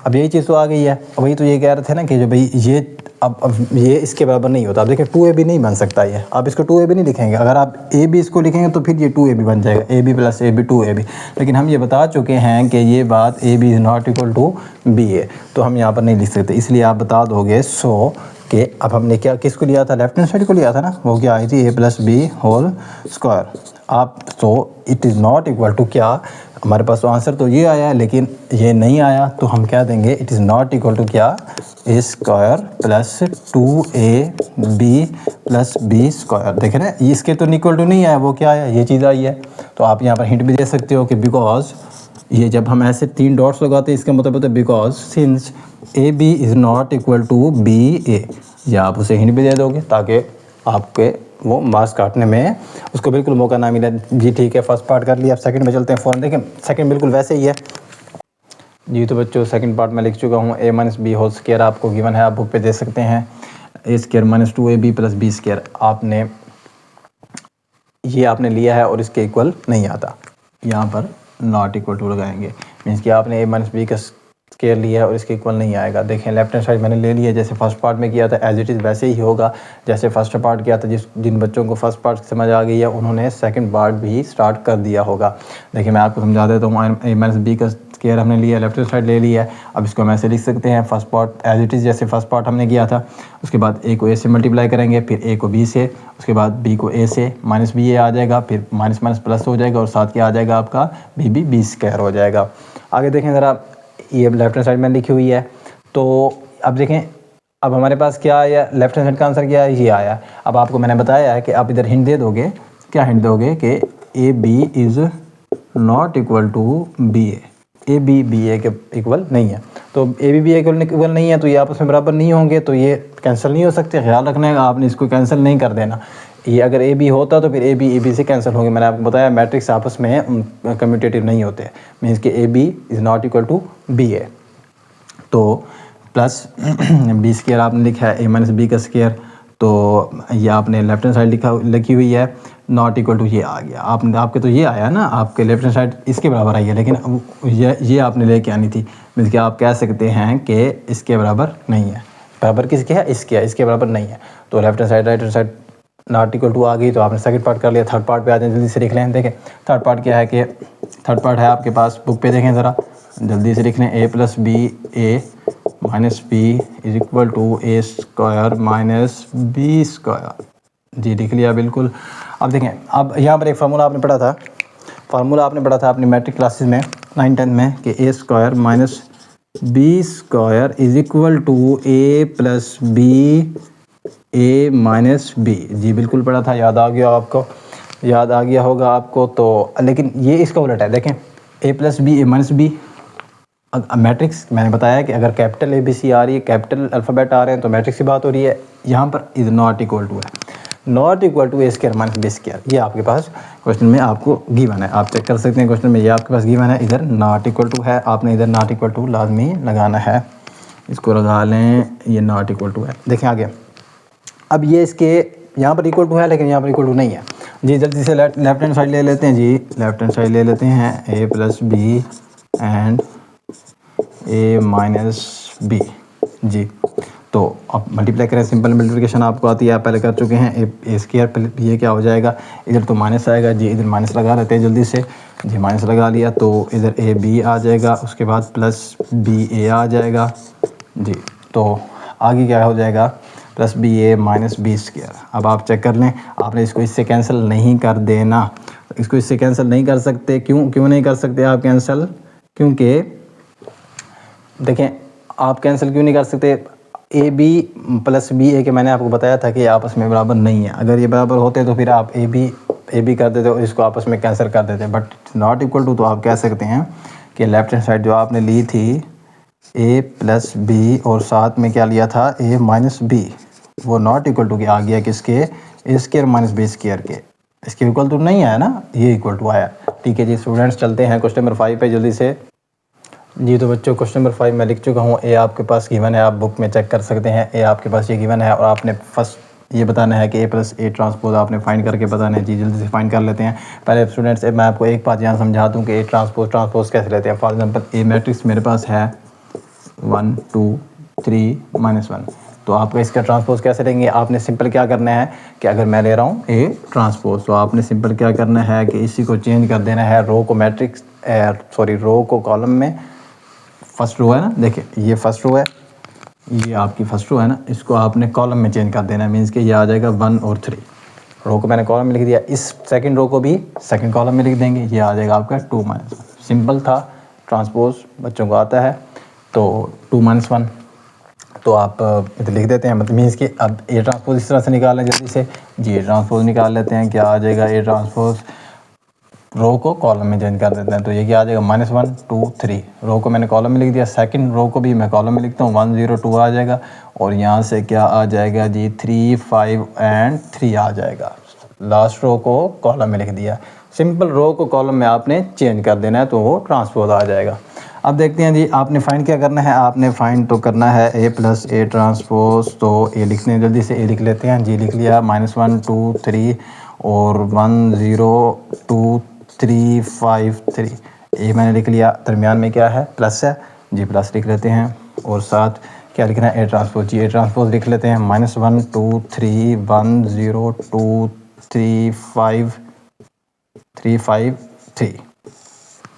A: अब यही चीज़ तो आ गई है। वही तो ये कह रहे थे ना कि जो भाई ये अब ये इसके बराबर नहीं होता। अब देखें 2ab नहीं बन सकता ये, आप इसको 2ab नहीं लिखेंगे। अगर आप ए बी इसको लिखेंगे तो फिर ये 2ab बन जाएगा, A B plus A B 2ab। लेकिन हम ये बता चुके हैं कि ये बात a b is not equal to B a, तो हम यहाँ पर नहीं लिख सकते, इसलिए आप बता दोगे। सो कि अब हमने क्या किसको लिया था, लेफ्ट हैंड साइड को लिया था ना, वो क्या आई थी, A plus B whole square. आप तो it is not equal to क्या, हमारे पास तो आंसर तो ये आया है, लेकिन ये नहीं आया तो हम क्या देंगे, it is not equal to क्या, a square plus 2ab plus b square. देखें ना, इसके तो इक्वल टू नहीं आया, वो क्या आया, ये चीज़ आई है। तो आप यहाँ पर हिंट भी दे सकते हो कि बिकॉज ये जब हम ऐसे 3 डॉट्स लगाते हैं इसका मतलब होता है because since a b is not equal to B a, या आप उसे हिंट भी दे दोगे ताकि आपके वो मार्क्स काटने में उसको बिल्कुल मौका ना मिले जी। ठीक है, फर्स्ट पार्ट कर लिया, अब सेकंड में चलते हैं फ़ौरन। देखें सेकंड बिल्कुल वैसे ही है जी। तो बच्चों सेकंड पार्ट में लिख चुका हूँ, a minus b whole square आपको गिवन है, आप बुक पे दे सकते हैं। A square minus 2ab plus b square आपने ये आपने लिया है और इसके इक्वल नहीं आता, यहाँ पर नॉट इक्वल टू लगाएंगे। मीन्स कि आपने ए माइनस बी का स्क्वायर लिया है और इसके इक्वल नहीं आएगा। देखें लेफ्ट हैंड साइड मैंने ले लिया, जैसे फर्स्ट पार्ट में किया था एज इट इज़ वैसे ही होगा जैसे फर्स्ट पार्ट किया था। जिन बच्चों को फर्स्ट पार्ट समझ आ गई है उन्होंने सेकंड पार्ट भी स्टार्ट कर दिया होगा। देखिए मैं आपको समझा देता हूँ, ए माइनस बी का स्क्वायर हमने लिया, लेफ्ट हैंड साइड ले लिया है। अब इसको हम ऐसे लिख सकते हैं, first part as it is जैसे फर्स्ट पार्ट हमने किया था, उसके बाद ए को ए से मल्टीप्लाई करेंगे, फिर ए को बी से, उसके बाद बी को ए से, माइनस बी ए आ जाएगा, फिर माइनस माइनस प्लस हो जाएगा और साथ क्या आ जाएगा आपका बी बी बी स्क्वायर हो जाएगा। आगे देखें ज़रा, ये लेफ्ट हैंड साइड में लिखी हुई है। तो अब देखें, अब हमारे पास क्या आया, लेफ्ट हैंड साइड का आंसर क्या है, ये आया। अब आपको मैंने बताया है कि आप इधर हिंट दे दोगे, क्या हिंट दोगे कि a b is not equal to B a, a b b a के इक्वल नहीं है। तो ए बी बी ए के इक्वल नहीं है तो ये आपस में बराबर नहीं होंगे, तो ये कैंसिल नहीं हो सकते। ख्याल रखना है, आपने इसको कैंसिल नहीं कर देना। ये अगर ए बी होता तो फिर ए बी से कैंसिल होंगे। मैंने आपको बताया मैट्रिक्स आपस में कम्यूटेटिव नहीं होते, मीन्स कि a b is not equal to B a. तो प्लस बी स्क्वायर आपने लिखा है, ए माइनस बी का स्क्वायर, तो ये आपने लेफ्ट हैंड साइड लिखी हुई है, नॉट इक्वल टू ये आ गया। आपने आपके तो ये आया ना, आपके लेफ्ट हैंड साइड इसके बराबर आई है, लेकिन ये आपने लेके आनी थी। मीन्स कि आप कह सकते हैं कि इसके बराबर नहीं है। बराबर किसके है, इसके बराबर नहीं है। तो left hand side right hand side not equal to आ गई, तो आपने सेकंड पार्ट कर लिया। थर्ड पार्ट पे आ जाए, जल्दी से लिख लें। देखें थर्ड पार्ट क्या है, कि थर्ड पार्ट है आपके पास, बुक पे देखें ज़रा, जल्दी से लिख लें। A plus b a minus b is equal to A square minus B square, जी लिख लिया बिल्कुल। अब देखें, अब यहाँ पर एक फार्मूला आपने पढ़ा था, अपनी मैट्रिक क्लासेस में 9-10 में, कि a square minus B square is equal to a plus b a minus b, जी बिल्कुल पढ़ा था, याद आ गया होगा आपको। तो लेकिन ये इसका उलट है। देखें ए plus b a minus B matrix, मैंने बताया कि अगर कैपिटल ए बी सी आ रही है, कैपिटल अल्फ़ाबेट आ रहे हैं तो मैट्रिक्स की बात हो रही है। यहाँ पर इज नॉट इक्वल टू है, not equal to A square minus B square, ये आपके पास क्वेश्चन में आपको गिवन है, आप चेक कर सकते हैं क्वेश्चन में, ये आपके पास गिवन है। इधर नॉट इक्वल टू है, आपने इधर नॉट इक्वल टू लाजमी लगाना है, इसको लगा लें, ये नॉट इक्वल टू है। देखें आगे, अब ये इसके यहाँ पर इक्वल टू है लेकिन यहाँ पर इक्वल टू नहीं है। जी जल्दी से लेफ्ट हैंड साइड ले लेते हैं जी, लेफ्ट हैंड साइड ले लेते हैं a plus b and a minus b जी। तो अब मल्टीप्लाई करें, सिंपल मल्टीप्लिकेशन आपको आती है, आप पहले कर चुके हैं। ए स्क्वायर ये क्या हो जाएगा, इधर तो माइनस आएगा जी, इधर माइनस लगा लेते हैं जल्दी से जी, माइनस लगा लिया तो इधर ए बी आ जाएगा, उसके बाद प्लस बी ए आ जाएगा जी। तो आगे क्या हो जाएगा, plus b a minus B square. अब आप चेक कर लें, आपने इसको इससे कैंसिल नहीं कर देना, इसको इससे कैंसिल नहीं कर सकते। क्यों नहीं कर सकते आप कैंसिल, क्योंकि देखें आप कैंसिल क्यों नहीं कर सकते, ए बी प्लस बी ए के मैंने आपको बताया था कि आपस में बराबर नहीं है। अगर ये बराबर होते तो फिर आप ए बी कर देते और इसको आपस में कैंसिल कर देते, बट नॉट इक्वल टू। तो आप कह सकते हैं कि लेफ्ट हैंड साइड जो आपने ली थी ए प्लस बी और साथ में क्या लिया था ए माइनस बी, वो नॉट इक्वल टू के आ गया किसके, ए स्क्वायर माइनस बी स्क्वायर के, इसके इक्वल टू नहीं आया ना, ये इक्वल टू आया। ठीक है जी स्टूडेंट्स, चलते हैं क्वेश्चन नंबर 5 पे जल्दी से जी। तो बच्चों क्वेश्चन नंबर 5 मैं लिख चुका हूँ, ए आपके पास गिवन है, आप बुक में चेक कर सकते हैं। ए आपके पास ये गिवन है और आपने फर्स्ट ये बताना है कि ए प्लस ए ट्रांसपोज आपने फाइंड करके बताना है जी। जल्दी से फाइंड कर लेते हैं। पहले स्टूडेंट्स मैं आपको एक बात यहाँ समझा दूँ कि ए ट्रांसपोज कैसे लेते हैं। फॉर एग्जाम्पल ए मैट्रिक्स मेरे पास है 1 2 3 -1, तो आपका इसका ट्रांसपोज कैसे लेंगे, आपने सिंपल क्या करना है कि अगर मैं ले रहा हूँ ए ट्रांसपोज, तो आपने सिंपल क्या करना है कि इसी को चेंज कर देना है, रो को मैट्रिक्स रो को कॉलम में, फर्स्ट रो है ना, देखिए ये फर्स्ट रो है, ये आपकी फर्स्ट रो है ना, इसको आपने कॉलम में चेंज कर देना है। मीन्स कि ये आ जाएगा 1 और 3, रो को मैंने कॉलम में लिख दिया, इस सेकंड रो को भी सेकंड कॉलम में लिख देंगे, ये आ जाएगा आपका 2 -1। सिंपल था, ट्रांसपोज बच्चों को आता है। तो 2 -1 तो आप इधर लिख देते हैं, मतलब मीन्स कि अब ए ट्रांसपोज इस तरह से निकाल लें जल्दी से जी। ए ट्रांसपोज निकाल लेते हैं, क्या आ जाएगा ए ट्रांसपोज, रो को कॉलम में चेंज कर देते हैं, तो ये क्या आ जाएगा -1 2 3, रो को मैंने कॉलम में लिख दिया, सेकंड रो को भी मैं कॉलम में लिखता हूँ 1 0 2 आ जाएगा, और यहाँ से क्या आ जाएगा जी 3 5 एंड 3 आ जाएगा। लास्ट रो को कॉलम में लिख दिया, सिंपल रो को कॉलम में आपने चेंज कर देना है तो वो ट्रांसपोज आ जाएगा। अब देखते हैं जी, आपने फाइंड क्या करना है, आपने फाइंड तो करना है ए प्लस ए ट्रांसपोज। तो ए लिखने हैं, जल्दी से ए लिख लेते हैं जी। लिख लिया -1 2 3 और 1 0 2 3 5 3, ए मैंने लिख लिया। दरमियान में क्या है, प्लस है जी, प्लस लिख लेते हैं, और साथ क्या लिखना है A transpose ji. A transpose लिख लेते हैं -1 2 3 1 0 2 3 5 3 5 3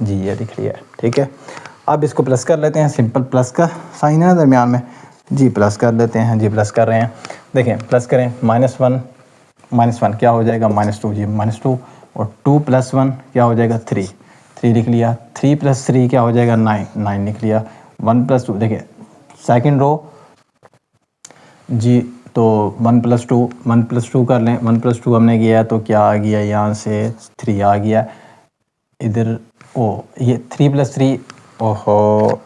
A: जी, ये लिख लिया है। ठीक है, अब इसको प्लस कर लेते हैं, सिंपल प्लस का साइन है दरमियान में जी, प्लस कर लेते हैं जी, प्लस कर रहे हैं। देखें प्लस करें, -1 क्या हो जाएगा -2 जी, -2, और 2 + 1 क्या हो जाएगा 3 लिख लिया, 3 + 3 क्या हो जाएगा 9 लिख लिया, 1 + 2 देखिए सेकंड रो जी, तो 1 + 2 कर लें, 1 + 2 हमने किया तो क्या आ गया, यहाँ से 3 आ गया इधर। ये 3 + 3, ओहो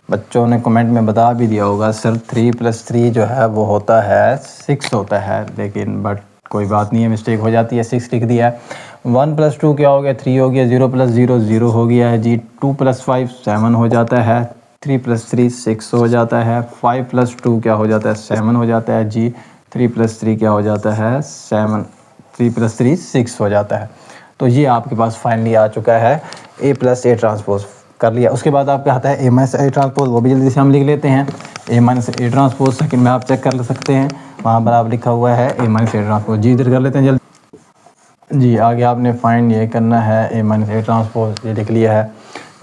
A: बच्चों ने कमेंट में बता भी दिया होगा सर 3 + 3 जो है वो होता है 6 होता है, लेकिन बट कोई बात नहीं है, मिस्टेक हो जाती है, 6 लिख दिया है। 1 + 2 क्या हो गया 3 हो गया, 0 + 0 0 हो गया है जी, 2 + 5 7 हो जाता है, 3 + 3 6 हो जाता है, 5 + 2 क्या हो जाता है 7 हो जाता है जी, 3 + 3 क्या हो जाता है 7, 3 + 3 6 हो जाता है। तो ये आपके पास फाइनली आ चुका है ए प्लस ए ट्रांसपोज कर लिया। उसके बाद आपका आता है ए माइनस ए ट्रांसपोज, वो भी जल्दी से हम लिख लेते हैं। ए माइनस ए ट्रांसपोज सेकंड में आप चेक कर सकते हैं, वहाँ पर आप लिखा हुआ है ए माइनस ए ट्रांसपोज जी, इधर कर लेते हैं जल्दी जी। आगे आपने फाइंड ये करना है ए माइनस ए ट्रांसपोज, ये लिख लिया है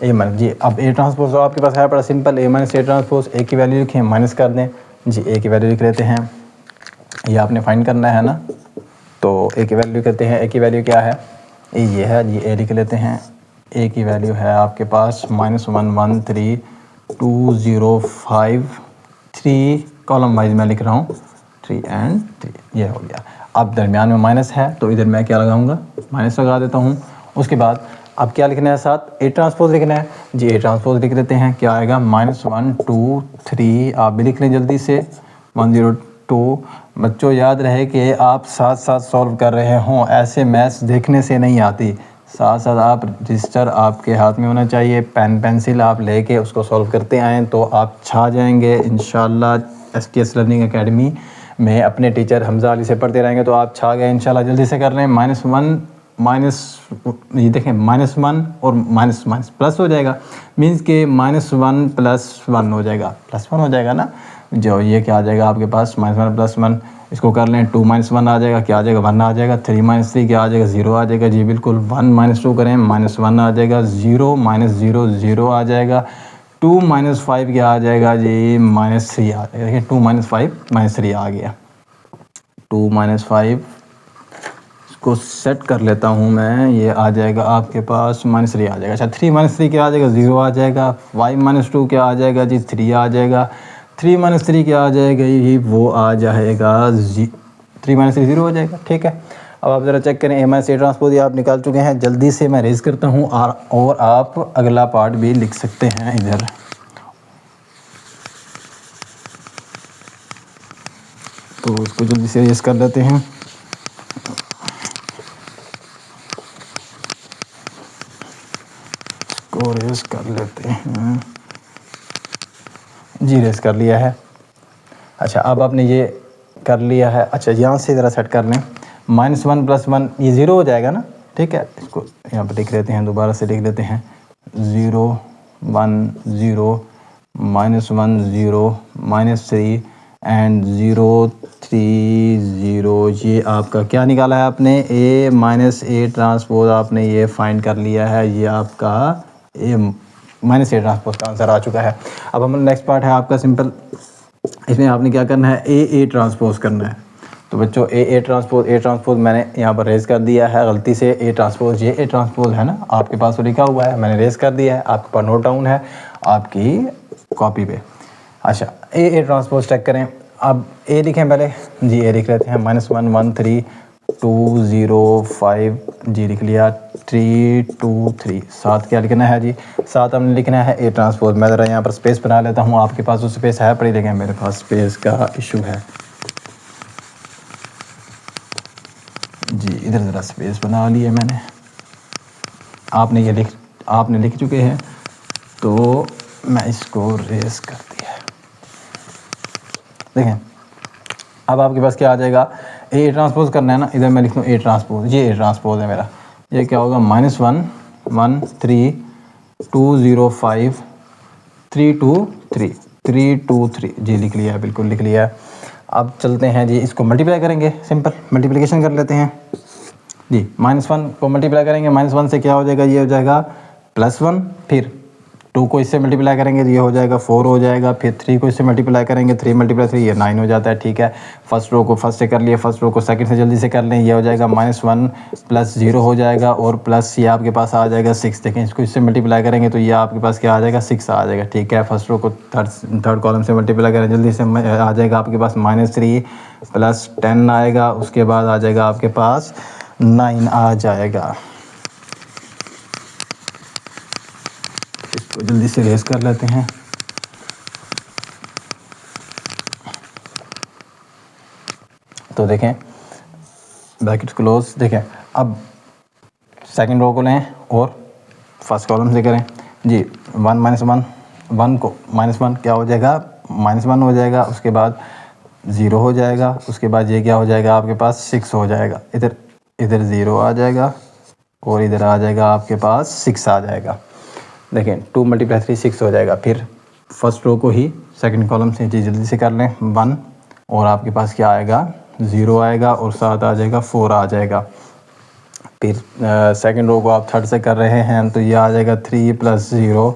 A: ए माइनस जी। अब ए ट्रांसपोज आपके पास है बड़ा simple, a minus a transpose, a की वैल्यू लिखें माइनस कर दें जी, ए की वैल्यू लिख लेते हैं, ये आपने फाइंड करना है ना, तो ए की वैल्यू करते हैं। ए की वैल्यू क्या है, ये है जी, ए लिख लेते हैं। ए की वैल्यू है आपके पास -1 1 3 2 0 5 3, कॉलम वाइज मैं लिख रहा हूँ 3 and 3, ये हो गया। अब दरमियान में माइनस है तो इधर मैं क्या लगाऊंगा, माइनस लगा देता हूँ। उसके बाद अब क्या लिखना है, साथ ए ट्रांसपोज लिखना है जी, ए ट्रांसपोज लिख देते हैं, क्या आएगा -1 2 3, आप भी लिख लें जल्दी से 1 0 2। बच्चों याद रहे कि आप साथ साथ सॉल्व कर रहे हों, ऐसे मैथ्स देखने से नहीं आती, साथ साथ आप रजिस्टर आपके हाथ में होना चाहिए, पेन पेंसिल आप लेके उसको सॉल्व करते आएँ तो आप छा जाएंगे इंशाल्लाह। SKS लर्निंग एकेडमी में अपने टीचर हमजा अली से पढ़ते रहेंगे तो आप छा गए इंशाल्लाह। जल्दी से कर लें। -1 ये देखें -1 और माइनस प्लस हो जाएगा, मीन्स के -1 + 1 हो जाएगा, +1 हो जाएगा ना। जो ये क्या आ जाएगा आपके पास -1 + 1, इसको कर लें 2 - 1 आ जाएगा, क्या आ जाएगा 1 आ जाएगा। 3 - 3 क्या आ जाएगा 0 आ जाएगा जी बिल्कुल। 1 - 2 करें -1 आ जाएगा, 0 - 0 0 आ जाएगा। 2 - 5 क्या आ जाएगा जी -3 आ जाएगा। देखिए 2 - 5 -3 आ गया। 2 - 5 को सेट कर लेता हूँ मैं, ये आ जाएगा आपके पास -3 आ जाएगा। अच्छा 3 - 3 क्या आ जाएगा 0 आ जाएगा। 5 - 2 क्या आ जाएगा जी 3 आ जाएगा। 3 - 3 क्या आ जाएगा ये वो आ जाएगा 3 - 3 0 हो जाएगा। ठीक है, अब आप ज़रा चेक करें A - A ट्रांसपोज आप निकाल चुके हैं। जल्दी से मैं रेज़ करता हूँ और आप अगला पार्ट भी लिख सकते हैं इधर। तो इसको जल्दी से रेज़ कर लेते हैं। इसको रेज़ कर लेते हैं जी, रेज़ कर लिया है। अच्छा अब आपने ये कर लिया है। अच्छा यहाँ से ज़रा सेट कर लें। -1 + 1 ये 0 हो जाएगा ना। ठीक है, इसको यहाँ पर लिख लेते हैं, दोबारा से लिख लेते हैं। 0 1 0 -1 0 -3 एंड 0 3 0। ये आपका क्या निकाला है आपने A - A ट्रांसपोज आपने ये फाइंड कर लिया है। ये आपका A - A ट्रांसपोज का आंसर आ चुका है। अब हमारा नेक्स्ट पार्ट है आपका सिंपल। इसमें आपने क्या करना है A ट्रांसपोज करना है। तो बच्चों A ट्रांसपोज मैंने यहाँ पर रेज़ कर दिया है। गलती से A ट्रांसपोज ये A ट्रांसपोज है ना, आपके पास तो लिखा हुआ है, मैंने रेज़ कर दिया है, आपके पास नोट डाउन है आपकी कॉपी पे। अच्छा A ट्रांसपोज चेक करें। अब A लिखें पहले जी, A लिख लेते हैं। -1 1 3 2 0 5 जी लिख लिया। 3 2 3 7 क्या लिखना है जी 7 हमने लिखना है A ट्रांसपोज। मैं ज़रा यहाँ पर स्पेस बना लेता हूँ। आपके पास तो स्पेस है पड़ी, लेकिन मेरे पास स्पेस का इशू है जी। इधर ज़रा स्पेस बना ली है मैंने। आपने लिख चुके हैं तो मैं इसको रेस कर दिया है। देखें अब आपके पास क्या आ जाएगा। A ट्रांसपोज करना है ना, इधर मैं लिख दूँ A ट्रांसपोज। ये A ट्रांसपोज है मेरा। ये क्या होगा -1 1 3 2 0 5 3 2 3 3 2 3 जी लिख लिया है, बिल्कुल लिख लिया है। अब चलते हैं जी, इसको मल्टीप्लाई करेंगे। सिंपल मल्टीप्लिकेशन कर लेते हैं जी। -1 को मल्टीप्लाई करेंगे, -1 से क्या हो जाएगा ये हो जाएगा +1। फिर 2 को इससे मल्टीप्लाई करेंगे तो ये हो जाएगा 4 हो जाएगा। फिर 3 को इससे मल्टीप्लाई करेंगे, 3 × 3 ये 9 हो जाता है। ठीक है, फर्स्ट रो को फर्स्ट से कर लिया, फर्स्ट रो को सेकंड से जल्दी से कर लें। ये हो जाएगा -1 + 0 हो जाएगा और प्लस ये आपके पास आ जाएगा 6। देखें इसको इससे मल्टीप्लाई करेंगे तो ये आपके पास क्या आ जाएगा 6 आ जाएगा। ठीक है, फर्स्ट रो को थर्ड कॉलम से मल्टीप्लाई करें जल्दी से, आ जाएगा आपके पास -3 + 10 आएगा। उसके बाद आ जाएगा आपके पास 9 आ जाएगा। इसको जल्दी से रेस कर लेते हैं। तो देखें ब्रैकेट क्लोज। देखें अब सेकंड रो को लें और फर्स्ट कॉलम से करें जी। 1 - 1 1 को -1 क्या हो जाएगा -1 हो जाएगा। उसके बाद 0 हो जाएगा। उसके बाद ये क्या हो जाएगा आपके पास 6 हो जाएगा। इधर 0 आ जाएगा और इधर आ जाएगा आपके पास 6 आ जाएगा। देखें 2 × 3 6 हो जाएगा। फिर फर्स्ट रो को ही सेकंड कॉलम से जी जल्दी से कर लें 1 और आपके पास क्या आएगा 0 आएगा और साथ आ जाएगा 4 आ जाएगा। फिर सेकंड रो को आप थर्ड से कर रहे हैं तो ये आ जाएगा 3 + 0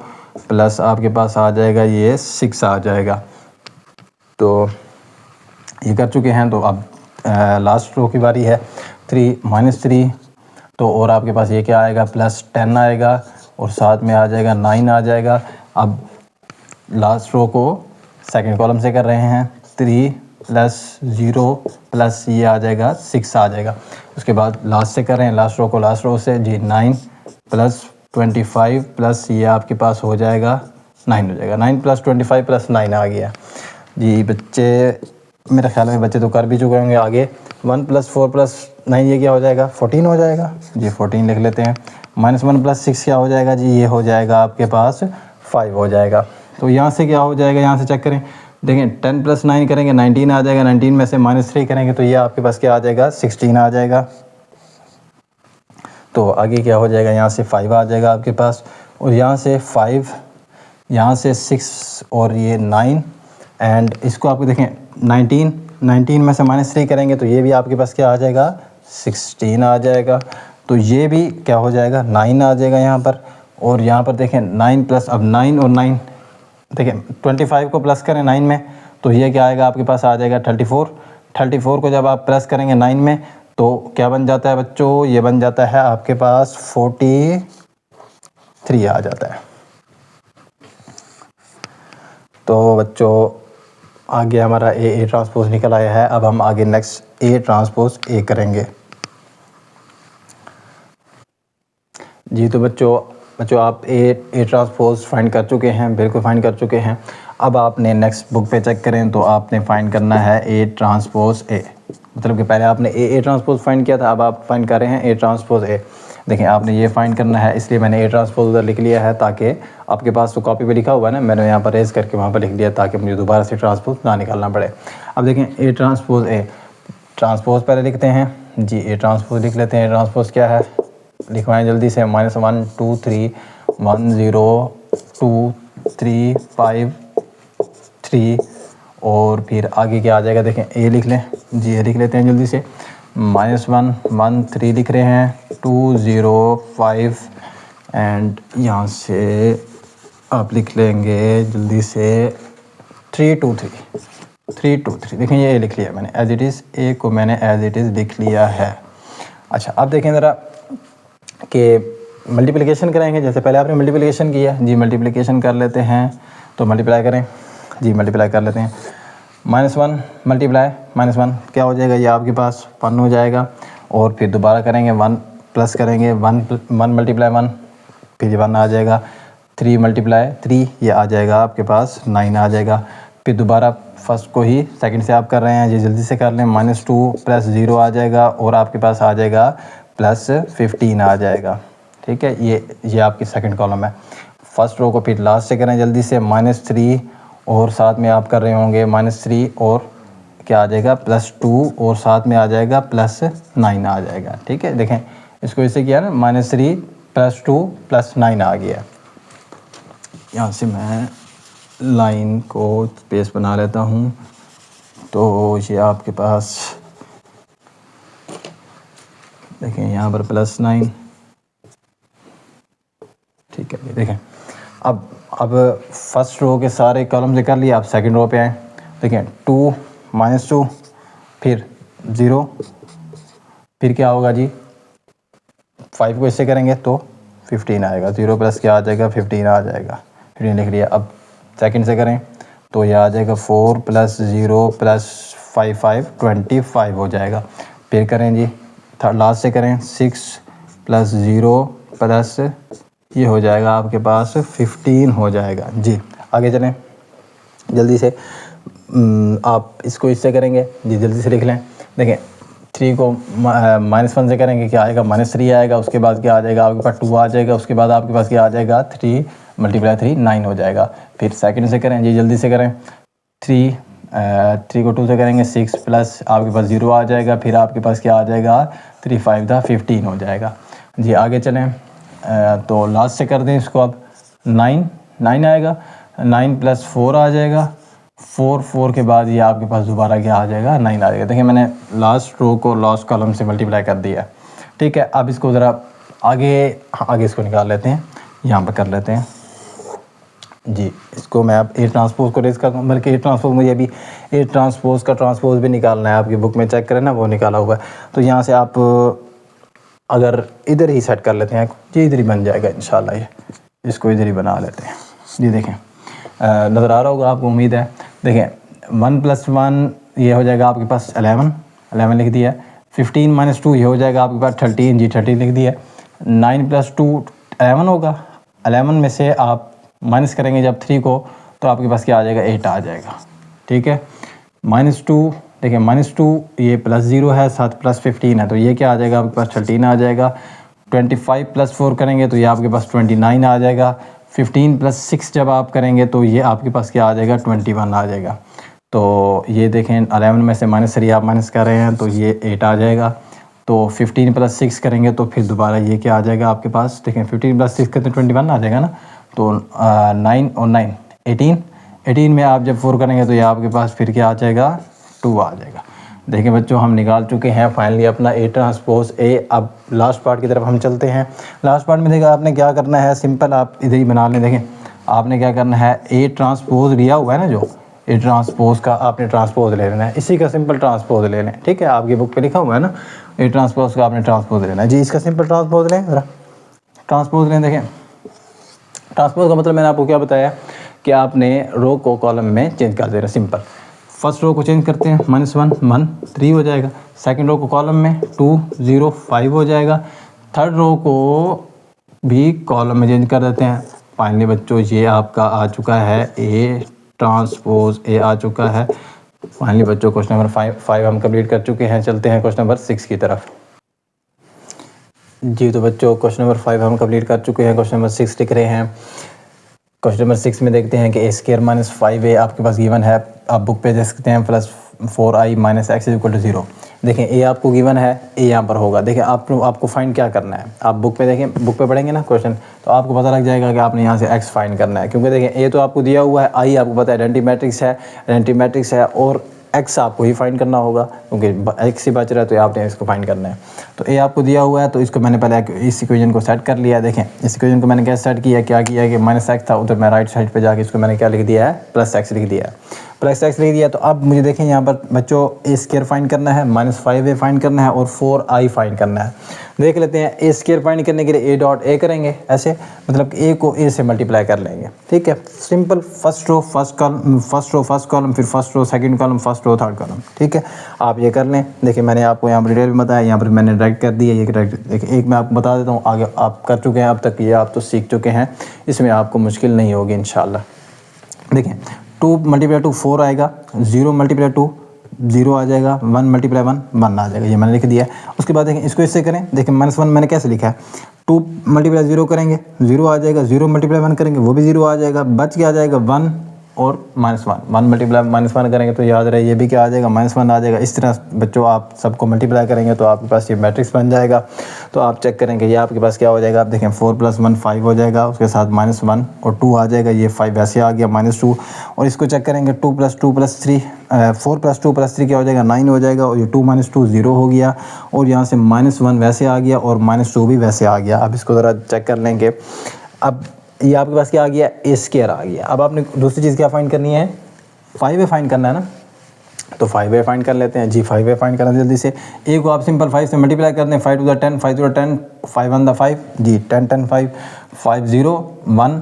A: प्लस आपके पास आ जाएगा ये 6 आ जाएगा। तो ये कर चुके हैं। तो अब लास्ट रो की बारी है। 3 - 3 तो और आपके पास ये क्या आएगा +10 आएगा और साथ में आ जाएगा 9 आ जाएगा। अब लास्ट रो को सेकंड कॉलम से कर रहे हैं। 3 + 0 प्लस ये आ जाएगा 6 आ जाएगा। उसके बाद लास्ट से कर रहे हैं लास्ट रो को लास्ट रो से जी। 9 + 25 प्लस ये आपके पास हो जाएगा 9 हो जाएगा। 9 + 25 + 9 आ गया जी। बच्चे मेरे ख्याल में बच्चे तो कर भी चुके होंगे। आगे 1 + 4 + 9 ये क्या हो जाएगा 14 हो जाएगा जी। 14 लिख लेते हैं। -1 + 6 क्या हो जाएगा जी ये हो जाएगा आपके पास 5 हो जाएगा। तो यहाँ से क्या हो जाएगा यहाँ से चेक करें देखें 10 + 9 करेंगे 19 आ जाएगा, 19 में से -3 करेंगे तो ये आपके पास क्या आ जाएगा 16 आ जाएगा। तो आगे क्या हो जाएगा, यहाँ से 5 आ जाएगा आपके पास, और यहाँ से 5, यहाँ से 6 और ये 9, एंड इसको आपको देखें 19 में से -3 करेंगे तो ये भी आपके पास क्या आ जाएगा 16 आ जाएगा। तो ये भी क्या हो जाएगा 9 आ जाएगा यहाँ पर। और यहाँ पर देखें 9 प्लस, अब 9 और 9 देखें 25 को प्लस करें 9 में तो ये क्या आएगा आपके पास आ जाएगा 34 को जब आप प्लस करेंगे 9 में तो क्या बन जाता है बच्चों, ये बन जाता है आपके पास 43 आ जाता है। तो बच्चों आगे हमारा ए ट्रांसपोज निकल आया है। अब हम आगे नेक्स्ट ए ट्रांसपोज ए करेंगे जी। तो बच्चों आप ए ट्रांसपोज फाइंड कर चुके हैं, बिल्कुल फाइंड कर चुके हैं। अब आपने नेक्स्ट बुक पे चेक करें तो आपने फाइंड करना है ए ट्रांसपोज ए, मतलब कि पहले आपने ए ट्रांसपोज फाइंड किया था, अब आप फाइंड कर रहे हैं ए ट्रांसपोज ए। देखें आपने ये फाइंड करना है, इसलिए मैंने ए ट्रांसपोज उधर लिख लिया है ताकि आपके पास तो कॉपी पे लिखा हुआ है ना, मैंने यहाँ पर रेज करके वहाँ पर लिख दिया ताकि मुझे दोबारा से ट्रांसपोज ना निकालना पड़े। अब देखें ए ट्रांसपोज ए, ट्रांसपोज पहले लिखते हैं जी, ए ट्रांसपोज लिख लेते हैं। ए ट्रांसपोज क्या है लिखवाएं जल्दी से, -1 2 3 1 0 2 3 5 3, और फिर आगे क्या आ जाएगा देखें ए लिख लें जी, ए लिख लेते हैं जल्दी से, -1 1 3 लिख रहे हैं, 2 0 5, एंड यहाँ से आप लिख लेंगे जल्दी से 3 2 3। देखें ये ए लिख लिया मैंने एज इट इज़, ए को मैंने एज इट इज़ लिख लिया है। अच्छा अब देखें ज़रा कि मल्टीप्लिकेशन करेंगे, जैसे पहले आपने मल्टीप्लिकेशन किया जी, मल्टीप्लिकेशन कर लेते हैं। तो मल्टीप्लाई करें जी, मल्टीप्लाई कर लेते हैं। -1 मल्टीप्लाई -1 क्या हो जाएगा, ये आपके पास 1 हो जाएगा, और फिर दोबारा करेंगे 1 प्लस करेंगे 1 मल्टीप्लाई 1, फिर ये 1 आ जाएगा। 3 मल्टीप्लाई 3 ये आ जाएगा आपके पास 9 आ जाएगा। फिर दोबारा फर्स्ट को ही सेकंड से आप कर रहे हैं जी, जल्दी से कर लें। -2 + 0 आ जाएगा, और आपके पास आ जाएगा +15 आ जाएगा। ठीक है, ये आपकी सेकंड कॉलम है। फर्स्ट रो को फिर लास्ट से करें जल्दी से, -3 और साथ में आप कर रहे होंगे -3 और क्या आ जाएगा +2, और साथ में आ जाएगा +9 आ जाएगा। ठीक है, देखें इसको इसे किया ना, -3 +2 +9 आ गया। यहाँ से मैं लाइन को स्पेस बना लेता हूँ, तो ये आपके पास देखें यहाँ पर +9। ठीक है, देखें अब फर्स्ट रो के सारे कॉलम से कर लिए, आप सेकंड रो पे आए। देखें 2 -2 फिर 0, फिर क्या होगा जी 5 को इससे करेंगे तो 15 आएगा, 0 प्लस क्या आ जाएगा 15 आ जाएगा, 15 लिख लिया। अब सेकंड से करें तो यह आ जाएगा 4 + 0 + 5 25 हो जाएगा। फिर करें जी थर्ड लास्ट से करें 6 + 0 प्लस ये हो जाएगा आपके पास 15 हो जाएगा जी। आगे चलें जल्दी से, आप इसको इससे करेंगे जी, जल्दी से लिख लें। देखें 3 को -1 से करेंगे क्या आएगा -3 आएगा, उसके बाद क्या आ जाएगा आपके पास 2 आ जाएगा, उसके बाद आपके पास क्या आ जाएगा 3 × 3 9 हो जाएगा। फिर सेकंड से करें जी, जल्दी से करें 3 को 2 से करेंगे 6 प्लस आपके पास 0 आ जाएगा, फिर आपके पास क्या आ जाएगा 3 5 15 हो जाएगा जी। आगे चलें तो लास्ट से कर दें इसको, अब 9 आएगा, 9 + 4 आ जाएगा, 4 के बाद ये आपके पास दोबारा क्या आ जाएगा 9 आ जाएगा। देखिए मैंने लास्ट रो को लास्ट कॉलम से मल्टीप्लाई कर दिया है। ठीक है, अब इसको ज़रा आगे इसको निकाल लेते हैं, यहाँ पर कर लेते हैं जी। इसको मैं अब ए ट्रांसपोज को रेज करता हूँ, बल्कि ए ट्रांसपोज मुझे अभी ए ट्रांसपोज का ट्रांसपोज भी निकालना है, आपकी बुक में चेक करें ना वो निकाला हुआ है। तो यहाँ से आप अगर इधर ही सेट कर लेते हैं जी, इधर ही बन जाएगा इंशाल्लाह। ये इसको इधर ही बना लेते हैं जी। देखें नज़र आ रहा होगा आपको, उम्मीद है। देखें 1 + 1 ये हो जाएगा आपके पास 11 लिख दिया। 15 - 2 ये हो जाएगा आपके पास 13 जी, 13 लिख दिया। 9 + 2 11 होगा, 11 में से आप माइनस करेंगे जब 3 को तो आपके पास क्या आ जाएगा 8 आ जाएगा। ठीक है, -2 देखिए -2 ये +0 है, साथ +15 है, तो ये क्या आ जाएगा आपके पास 13 आ जाएगा। 25 + 4 करेंगे तो ये आपके पास 29 आ जाएगा। 15 + 6 जब आप करेंगे तो ये आपके पास क्या आ जाएगा, 21 आ जाएगा। तो ये देखें 11 में से -3 आप माइनस कर रहे हैं तो ये 8 आ जाएगा। तो 15 + 6 करेंगे तो फिर दोबारा ये क्या आ जाएगा आपके पास, देखें 15 + 6 करते 21 आ जाएगा ना। तो 9 और 9 18 में आप जब 4 करेंगे तो ये आपके पास फिर क्या आ जाएगा, 2 आ जाएगा। देखें बच्चों हम निकाल चुके हैं फाइनली अपना A'। अब लास्ट पार्ट की तरफ हम चलते हैं। लास्ट पार्ट में देखिए आपने क्या करना है, सिंपल आप इधर ही बना लें। देखें आपने क्या करना है, A' लिया हुआ है ना, जो A' का आपने ट्रांसपोज ले लेना है, इसी का सिंपल ट्रांसपोज ले लें। ठीक है, आपकी बुक पे लिखा हुआ है ना A' का आपने ट्रांसपोज लेना है जी। इसका सिंपल ट्रांसपोज लें, ज़रा ट्रांसपोज लें। देखें ट्रांसपोज का मतलब मैंने आपको क्या बताया कि आपने रो को कॉलम में चेंज कर देना। सिंपल फर्स्ट रो को चेंज करते हैं, -1 1 3 हो जाएगा। सेकंड रो को कॉलम में 2 0 5 हो जाएगा। थर्ड रो को भी कॉलम में चेंज कर देते हैं। फाइनली बच्चों ये आपका आ चुका है A' आ चुका है। फाइनली बच्चों क्वेश्चन नंबर 5 हम कंप्लीट कर चुके हैं। चलते हैं क्वेश्चन नंबर 6 की तरफ जी। तो बच्चों क्वेश्चन नंबर 5 हम कंप्लीट कर चुके हैं। क्वेश्चन नंबर 6 लिख रहे हैं। क्वेश्चन नंबर 6 में देखते हैं कि A² - 5A आपके पास गिवन है। आप बुक पे देख सकते हैं +4i - x = 0। देखें A आपको गिवन है, A यहाँ पर होगा। देखें आपको फाइंड क्या करना है, आप बुक पे देखें, बुक पे पढ़ेंगे ना क्वेश्चन तो आपको पता लग जाएगा कि आपने यहाँ से x फाइंड करना है। क्योंकि देखें A तो आपको दिया हुआ है, I आपको पता है आइडेंटिटी मैट्रिक्स है और x आपको ही फाइंड करना होगा क्योंकि x ही बच रहा है तो आपने इसको फाइंड करना है। तो A आपको दिया हुआ है तो इसको मैंने पहले इस इक्वेशन को सेट कर लिया। देखें इस इक्वेशन को मैंने कैसे सेट किया, क्या किया कि -x था उधर मैं राइट साइड पे जाके इसको मैंने क्या लिख दिया है, +x लिख दिया है, +x लिख दिया। तो अब मुझे देखें यहाँ पर बच्चों A² फाइंड करना है, -5A फाइंड करना है और 4i फाइंड करना है। देख लेते हैं A² फाइंड करने के लिए A.A करेंगे, ऐसे मतलब कि A को A से मल्टीप्लाई कर लेंगे। ठीक है, simple first row first column फिर first row second column first row third column. ठीक है, आप ये कर लें। देखिए मैंने आपको यहाँ पर डिटेल में बताया, यहाँ पर मैंने डायरेक्ट कर दिया। ये डायरेक्ट देखिए एक मैं आपको बता देता हूँ, आगे आप कर चुके हैं अब तक, ये आप तो सीख चुके हैं, इसमें आपको मुश्किल नहीं होगी इंशाल्लाह। देखें 2 × 2 4 आएगा, 0 × 2 0 आ जाएगा, 1 × 1 1 आ जाएगा, ये मैंने लिख दिया है। उसके बाद देखें इसको इससे करें, देखें -1 मैंने कैसे लिखा है, 2 × 0 करेंगे 0 आ जाएगा, 0 × 1 करेंगे वो भी 0 आ जाएगा, बच क्या आ जाएगा 1 और -1 1 × -1 करेंगे तो याद रहे ये भी क्या आ जाएगा, -1 आ जाएगा। इस तरह बच्चों आप सबको मल्टीप्लाई करेंगे तो आपके पास ये मैट्रिक्स बन जाएगा। तो आप चेक करेंगे ये आपके पास क्या हो जाएगा, आप देखें 4 + 1 5 हो जाएगा, उसके साथ -1 और 2 आ जाएगा, ये 5 वैसे आ गया -2। और इसको चेक करेंगे 2 + 2 + 3 4 + 2 + 3 क्या हो जाएगा 9 हो जाएगा, और ये 2 - 2 0 हो गया, और यहाँ से -1 वैसे आ गया और -2 भी वैसे आ गया। अब इसको ज़रा चेक कर लेंगे। अब ये आपके पास क्या आ गया, A² आ गया। अब आपने दूसरी चीज़ क्या फाइंड करनी है, 5A फाइंड करना है ना, तो 5A फाइंड कर लेते हैं जी। 5A फाइंड करना जल्दी से। A को आप सिंपल 5 से मल्टीप्लाई कर दें, 5 × 10 5 × 10 5 × 5 जी, 10 10 5 5 0 1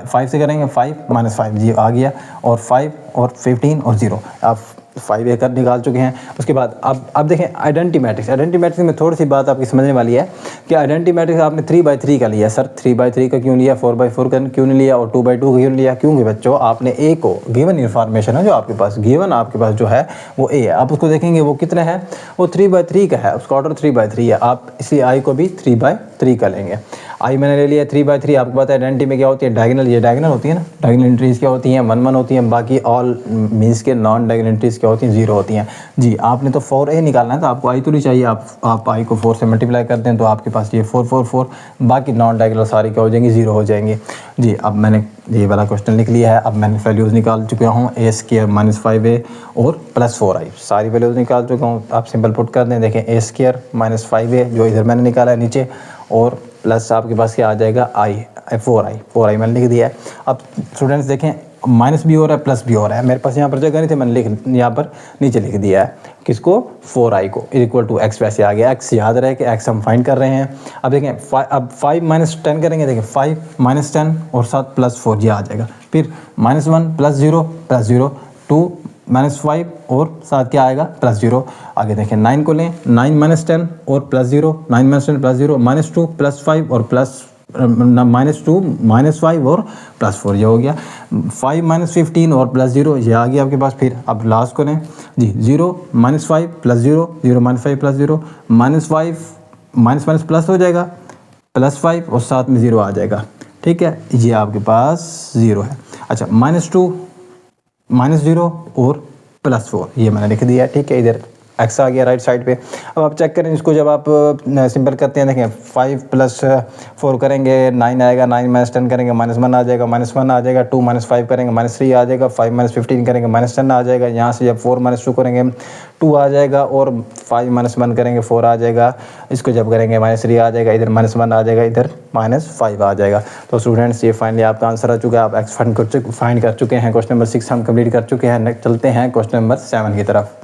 A: 5 से करेंगे 5 -5 जी आ गया, और 5 और 15 और 0 आप 5A कर निकाल चुके हैं। उसके बाद अब देखें आइडेंटिटी मैट्रिक्स में थोड़ी सी बात आपकी समझने वाली है कि आइडेंटिटी मैट्रिक्स आपने 3/3 का लिया। सर 3/3 का क्यों लिया, 4/4 का क्यों नहीं लिया और 2/2 का क्यों लिया? क्योंकि बच्चों आपने A को गिवन इन्फॉर्मेशन है जो आपके पास जो है वो A है। आप उसको देखेंगे वो कितना है, वो 3/3 का है, उसका ऑर्डर 3/3 है। आप इसी I को भी 3/3 का लेंगे। I मैंने ले लिया 3/3। आपको पता है आइडेंटिटी में क्या होती है, डायगोनल, ये डायगोनल होती है ना, डायगोनल एंट्रीज क्या होती हैं 1 1 होती हैं, बाकी ऑल मीन्स के नॉन डायगोनल एंट्रीज क्या होती हैं 0 होती हैं जी। आपने तो 4A निकालना है तो आपको I तो नहीं चाहिए, आप I को 4 से मल्टीप्लाई करते हैं तो आपके पास ये 4 4 4, बाकी नॉन डायगोनल सारी क्या हो जाएंगी 0 हो जाएंगे जी। अब मैंने ये वाला क्वेश्चन लिख लिया है। अब मैंने वैल्यूज़ निकाल चुका हूँ, A² - 5A और +4i सारी वैल्यूज़ निकाल चुका हूँ। आप सिंपल पुट कर दें, देखें A² - 5A जो इधर मैंने निकाला है नीचे, और प्लस आपके पास क्या आ जाएगा 4i मैंने लिख दिया है। अब स्टूडेंट्स देखें माइनस भी हो रहा है प्लस भी हो रहा है, मेरे पास यहाँ पर जगह नहीं थी, मैंने यहाँ पर नीचे लिख दिया है किसको, 4i को = x वैसे आ गया। x याद रहे कि x हम फाइंड कर रहे हैं। अब देखें अब 5 - 10 करेंगे, देखें 5 - 10 और साथ +4 ये आ जाएगा, फिर -1 +0 +0 2 -5 और साथ क्या आएगा +0। आगे देखें 9 को लें, 9 - 10 और +0 9 - 10 +0 -2 +5 और -2 -5 और +4 ये हो गया। 5 - 15 और +0 ये आ गया आपके पास। फिर अब लास्ट को लें जी, 0 -5 +0 0 -5 +0 -5 माइनस प्लस हो जाएगा +5 और साथ में 0 आ जाएगा। ठीक है, ये आपके पास 0 है। अच्छा -2 -0 और +4 ये मैंने लिख दिया, ठीक है। इधर x आ गया राइट साइड पे। अब आप चेक करें इसको, जब आप सिंपल करते हैं, देखें 5 + 4 करेंगे 9 आएगा, 9 - 10 करेंगे -1 आ जाएगा, -1 आ जाएगा, 2 - 5 करेंगे -3 आ जाएगा, 5 - 15 करेंगे -10 आ जाएगा। यहाँ से जब 4 - 2 करेंगे 2 आ जाएगा, और 5 - 1 करेंगे 4 आ जाएगा। इसको जब करेंगे -3 आ जाएगा, इधर -1 आ जाएगा, इधर -5 आ जाएगा। तो स्टूडेंट्स ये फाइनली आपका आंसर आ चुका है, आप x फाइंड कर चुके हैं। क्वेश्चन नंबर 6 हम कंप्लीट कर चुके हैं। नेक्स्ट चलते हैं क्वेश्चन नंबर 7 की तरफ।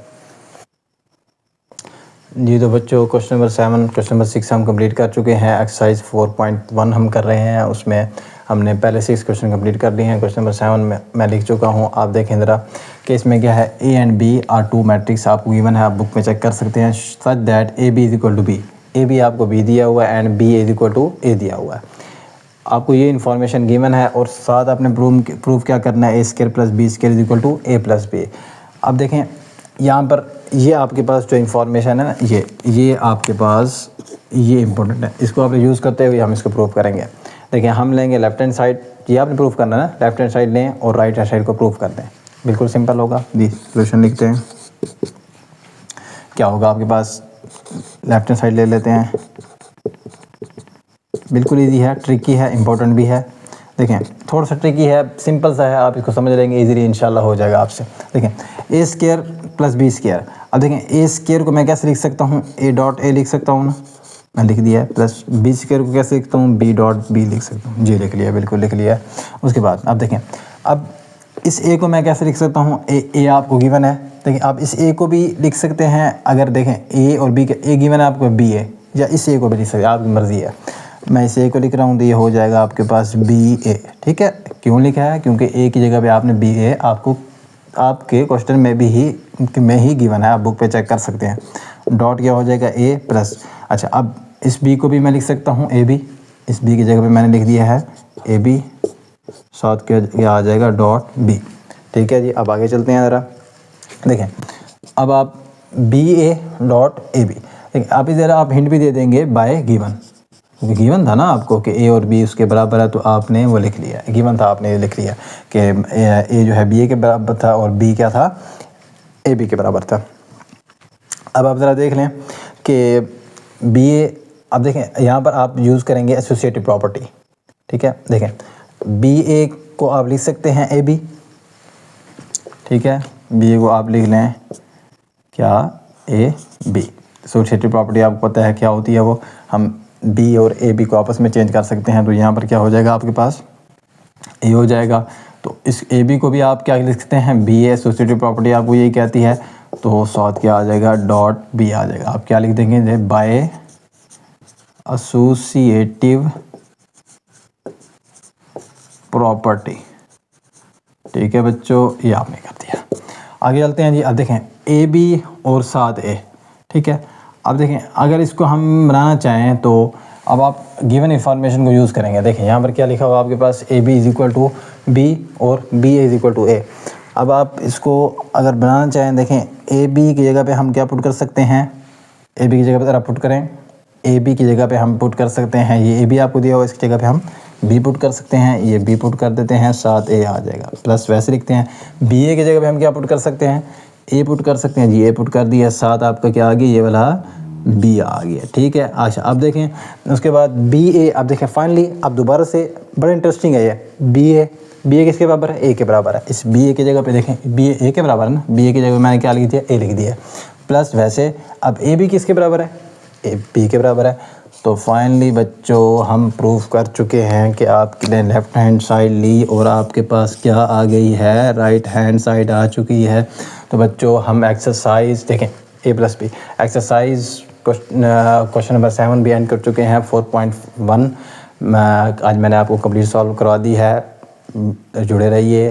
A: जी तो बच्चों क्वेश्चन नंबर 7 क्वेश्चन नंबर 6 हम कंप्लीट कर चुके हैं। एक्सरसाइज 4.1 हम कर रहे हैं, उसमें हमने पहले 6 क्वेश्चन कंप्लीट कर लिए हैं। क्वेश्चन नंबर 7 में मैं लिख चुका हूं, आप देखें ज़रा कि इसमें क्या है। A and B are 2 matrix आपको गिवन है, आप बुक में चेक कर सकते हैं। Such that A B is equal to B, A B आपको बी दिया हुआ है and B is equal to A दिया हुआ है। आपको ये इन्फॉर्मेशन गिवन है, और साथ आपने प्रूफ क्या करना है, a² + b² is equal to a + b। अब देखें यहाँ पर ये आपके पास जो इन्फॉर्मेशन है ना, ये आपके पास ये इंपॉर्टेंट है, इसको आप यूज़ करते हुए हम इसको प्रूव करेंगे। देखिए हम लेंगे लेफ्ट हैंड साइड, ये आपने प्रूव करना है ना, लेफ्ट हैंड साइड लें और राइट हैंड साइड को प्रूव कर दें। बिल्कुल सिंपल होगा जी। सोल्यूशन लिखते हैं, क्या होगा आपके पास, लेफ्ट हैंड साइड ले लेते हैं। बिल्कुल ईजी है, ट्रिकी है, इंपॉर्टेंट भी है। देखें थोड़ा सा ट्रिकी है, सिंपल सा है, आप इसको समझ लेंगे इजीली इंशाल्लाह हो जाएगा आपसे। देखें a² + b²। अब देखें a² को मैं कैसे लिख सकता हूँ, a.a लिख सकता हूँ ना, मैं लिख दिया है। प्लस b² को कैसे लिखता हूँ, b.b लिख सकता हूँ। जी लिख लिया, बिल्कुल लिख लिया। उसके बाद अब देखें, अब इस a को मैं कैसे लिख सकता हूँ, a आपको गिवन है। देखिए आप इस a को भी लिख सकते हैं, अगर देखें a और b a गिवन है आपको, b है, या इस a को भी लिख सकते हैं, आपकी मर्ज़ी है। मैं इस a को लिख रहा हूँ तो ये हो जाएगा आपके पास BA, ठीक है। क्यों लिखा है, क्योंकि a की जगह पे आपने BA आपको आपके क्वेश्चन में ही गिवन है, आप बुक पे चेक कर सकते हैं। डॉट क्या हो जाएगा a प्लस। अच्छा अब इस b को भी मैं लिख सकता हूँ AB, इस b की जगह पे मैंने लिख दिया है AB, साथ क्या आ जाएगा .B, ठीक है जी। अब आगे चलते हैं ज़रा, देखें अब आप BA.AB, देखिए आप इधर आप हिंट भी दे देंगे बाय गिवन, क्योंकि गिवन था ना आपको कि a और b उसके बराबर है, तो आपने वो लिख लिया, गिवन था आपने ये लिख लिया कि a जो है ba के बराबर था और b क्या था, ab के बराबर था। अब आप ज़रा देख लें कि ba, अब देखें यहाँ पर आप यूज़ करेंगे एसोसिएटिव प्रॉपर्टी, ठीक है। देखें ba को आप लिख सकते हैं ab, ठीक है, ba को आप लिख लें क्या, ab। एसोसिएटिव प्रॉपर्टी आपको पता है क्या होती है, वो हम b और ab को आपस में चेंज कर सकते हैं। तो यहाँ पर क्या हो जाएगा आपके पास, a हो जाएगा। तो इस ab को भी आप क्या लिख सकते हैं, b एसोसिएटिव प्रॉपर्टी आपको यही कहती है, तो साथ क्या आ जाएगा, .b आ जाएगा। आप क्या लिख देंगे, बाय एसोसिएटिव प्रॉपर्टी, ठीक है बच्चों, ये आपने कर दिया। आगे चलते हैं जी। अब देखें AB और साथ A, ठीक है। अब देखें अगर इसको हम बनाना चाहें तो अब आप गिवन इंफॉर्मेशन को यूज़ करेंगे। देखें यहाँ पर क्या लिखा हुआ आपके पास, AB is equal to B और B is equal to A। अब आप इसको अगर बनाना चाहें, देखें AB की जगह पे हम क्या पुट कर सकते हैं, AB की जगह पे ज़रा पुट करें, AB की जगह पे हम पुट कर सकते हैं, ये AB आपको दिया हुआ, इसकी जगह पे हम B पुट कर सकते हैं, ये B पुट कर देते हैं, साथ A आ जाएगा। प्लस वैसे लिखते हैं BA की जगह पे हम क्या पुट कर सकते हैं, A पुट कर सकते हैं जी, A पुट कर दिया, साथ आपका क्या आ गया, ये वाला B आ गया, ठीक है। अच्छा अब देखें उसके बाद BA, अब देखें फाइनली अब दोबारा से बड़ा इंटरेस्टिंग है ये, BA किसके बराबर है, A के बराबर है। इस BA की जगह पे देखें BA A के बराबर है ना, BA की जगह मैंने क्या लिख दिया, A लिख दिया। प्लस वैसे अब AB किसके बराबर है, A B के बराबर है। तो फाइनली बच्चों हम प्रूफ कर चुके हैं कि आपने लेफ़्ट हैंड साइड ली और आपके पास क्या आ गई है, राइट हैंड साइड आ चुकी है। तो बच्चों हम एक्सरसाइज देखें A + B exercise question number 7 भी एंड कर चुके हैं। 4.1 आज मैंने आपको कंप्लीट सॉल्व करवा दी है। जुड़े रहिए।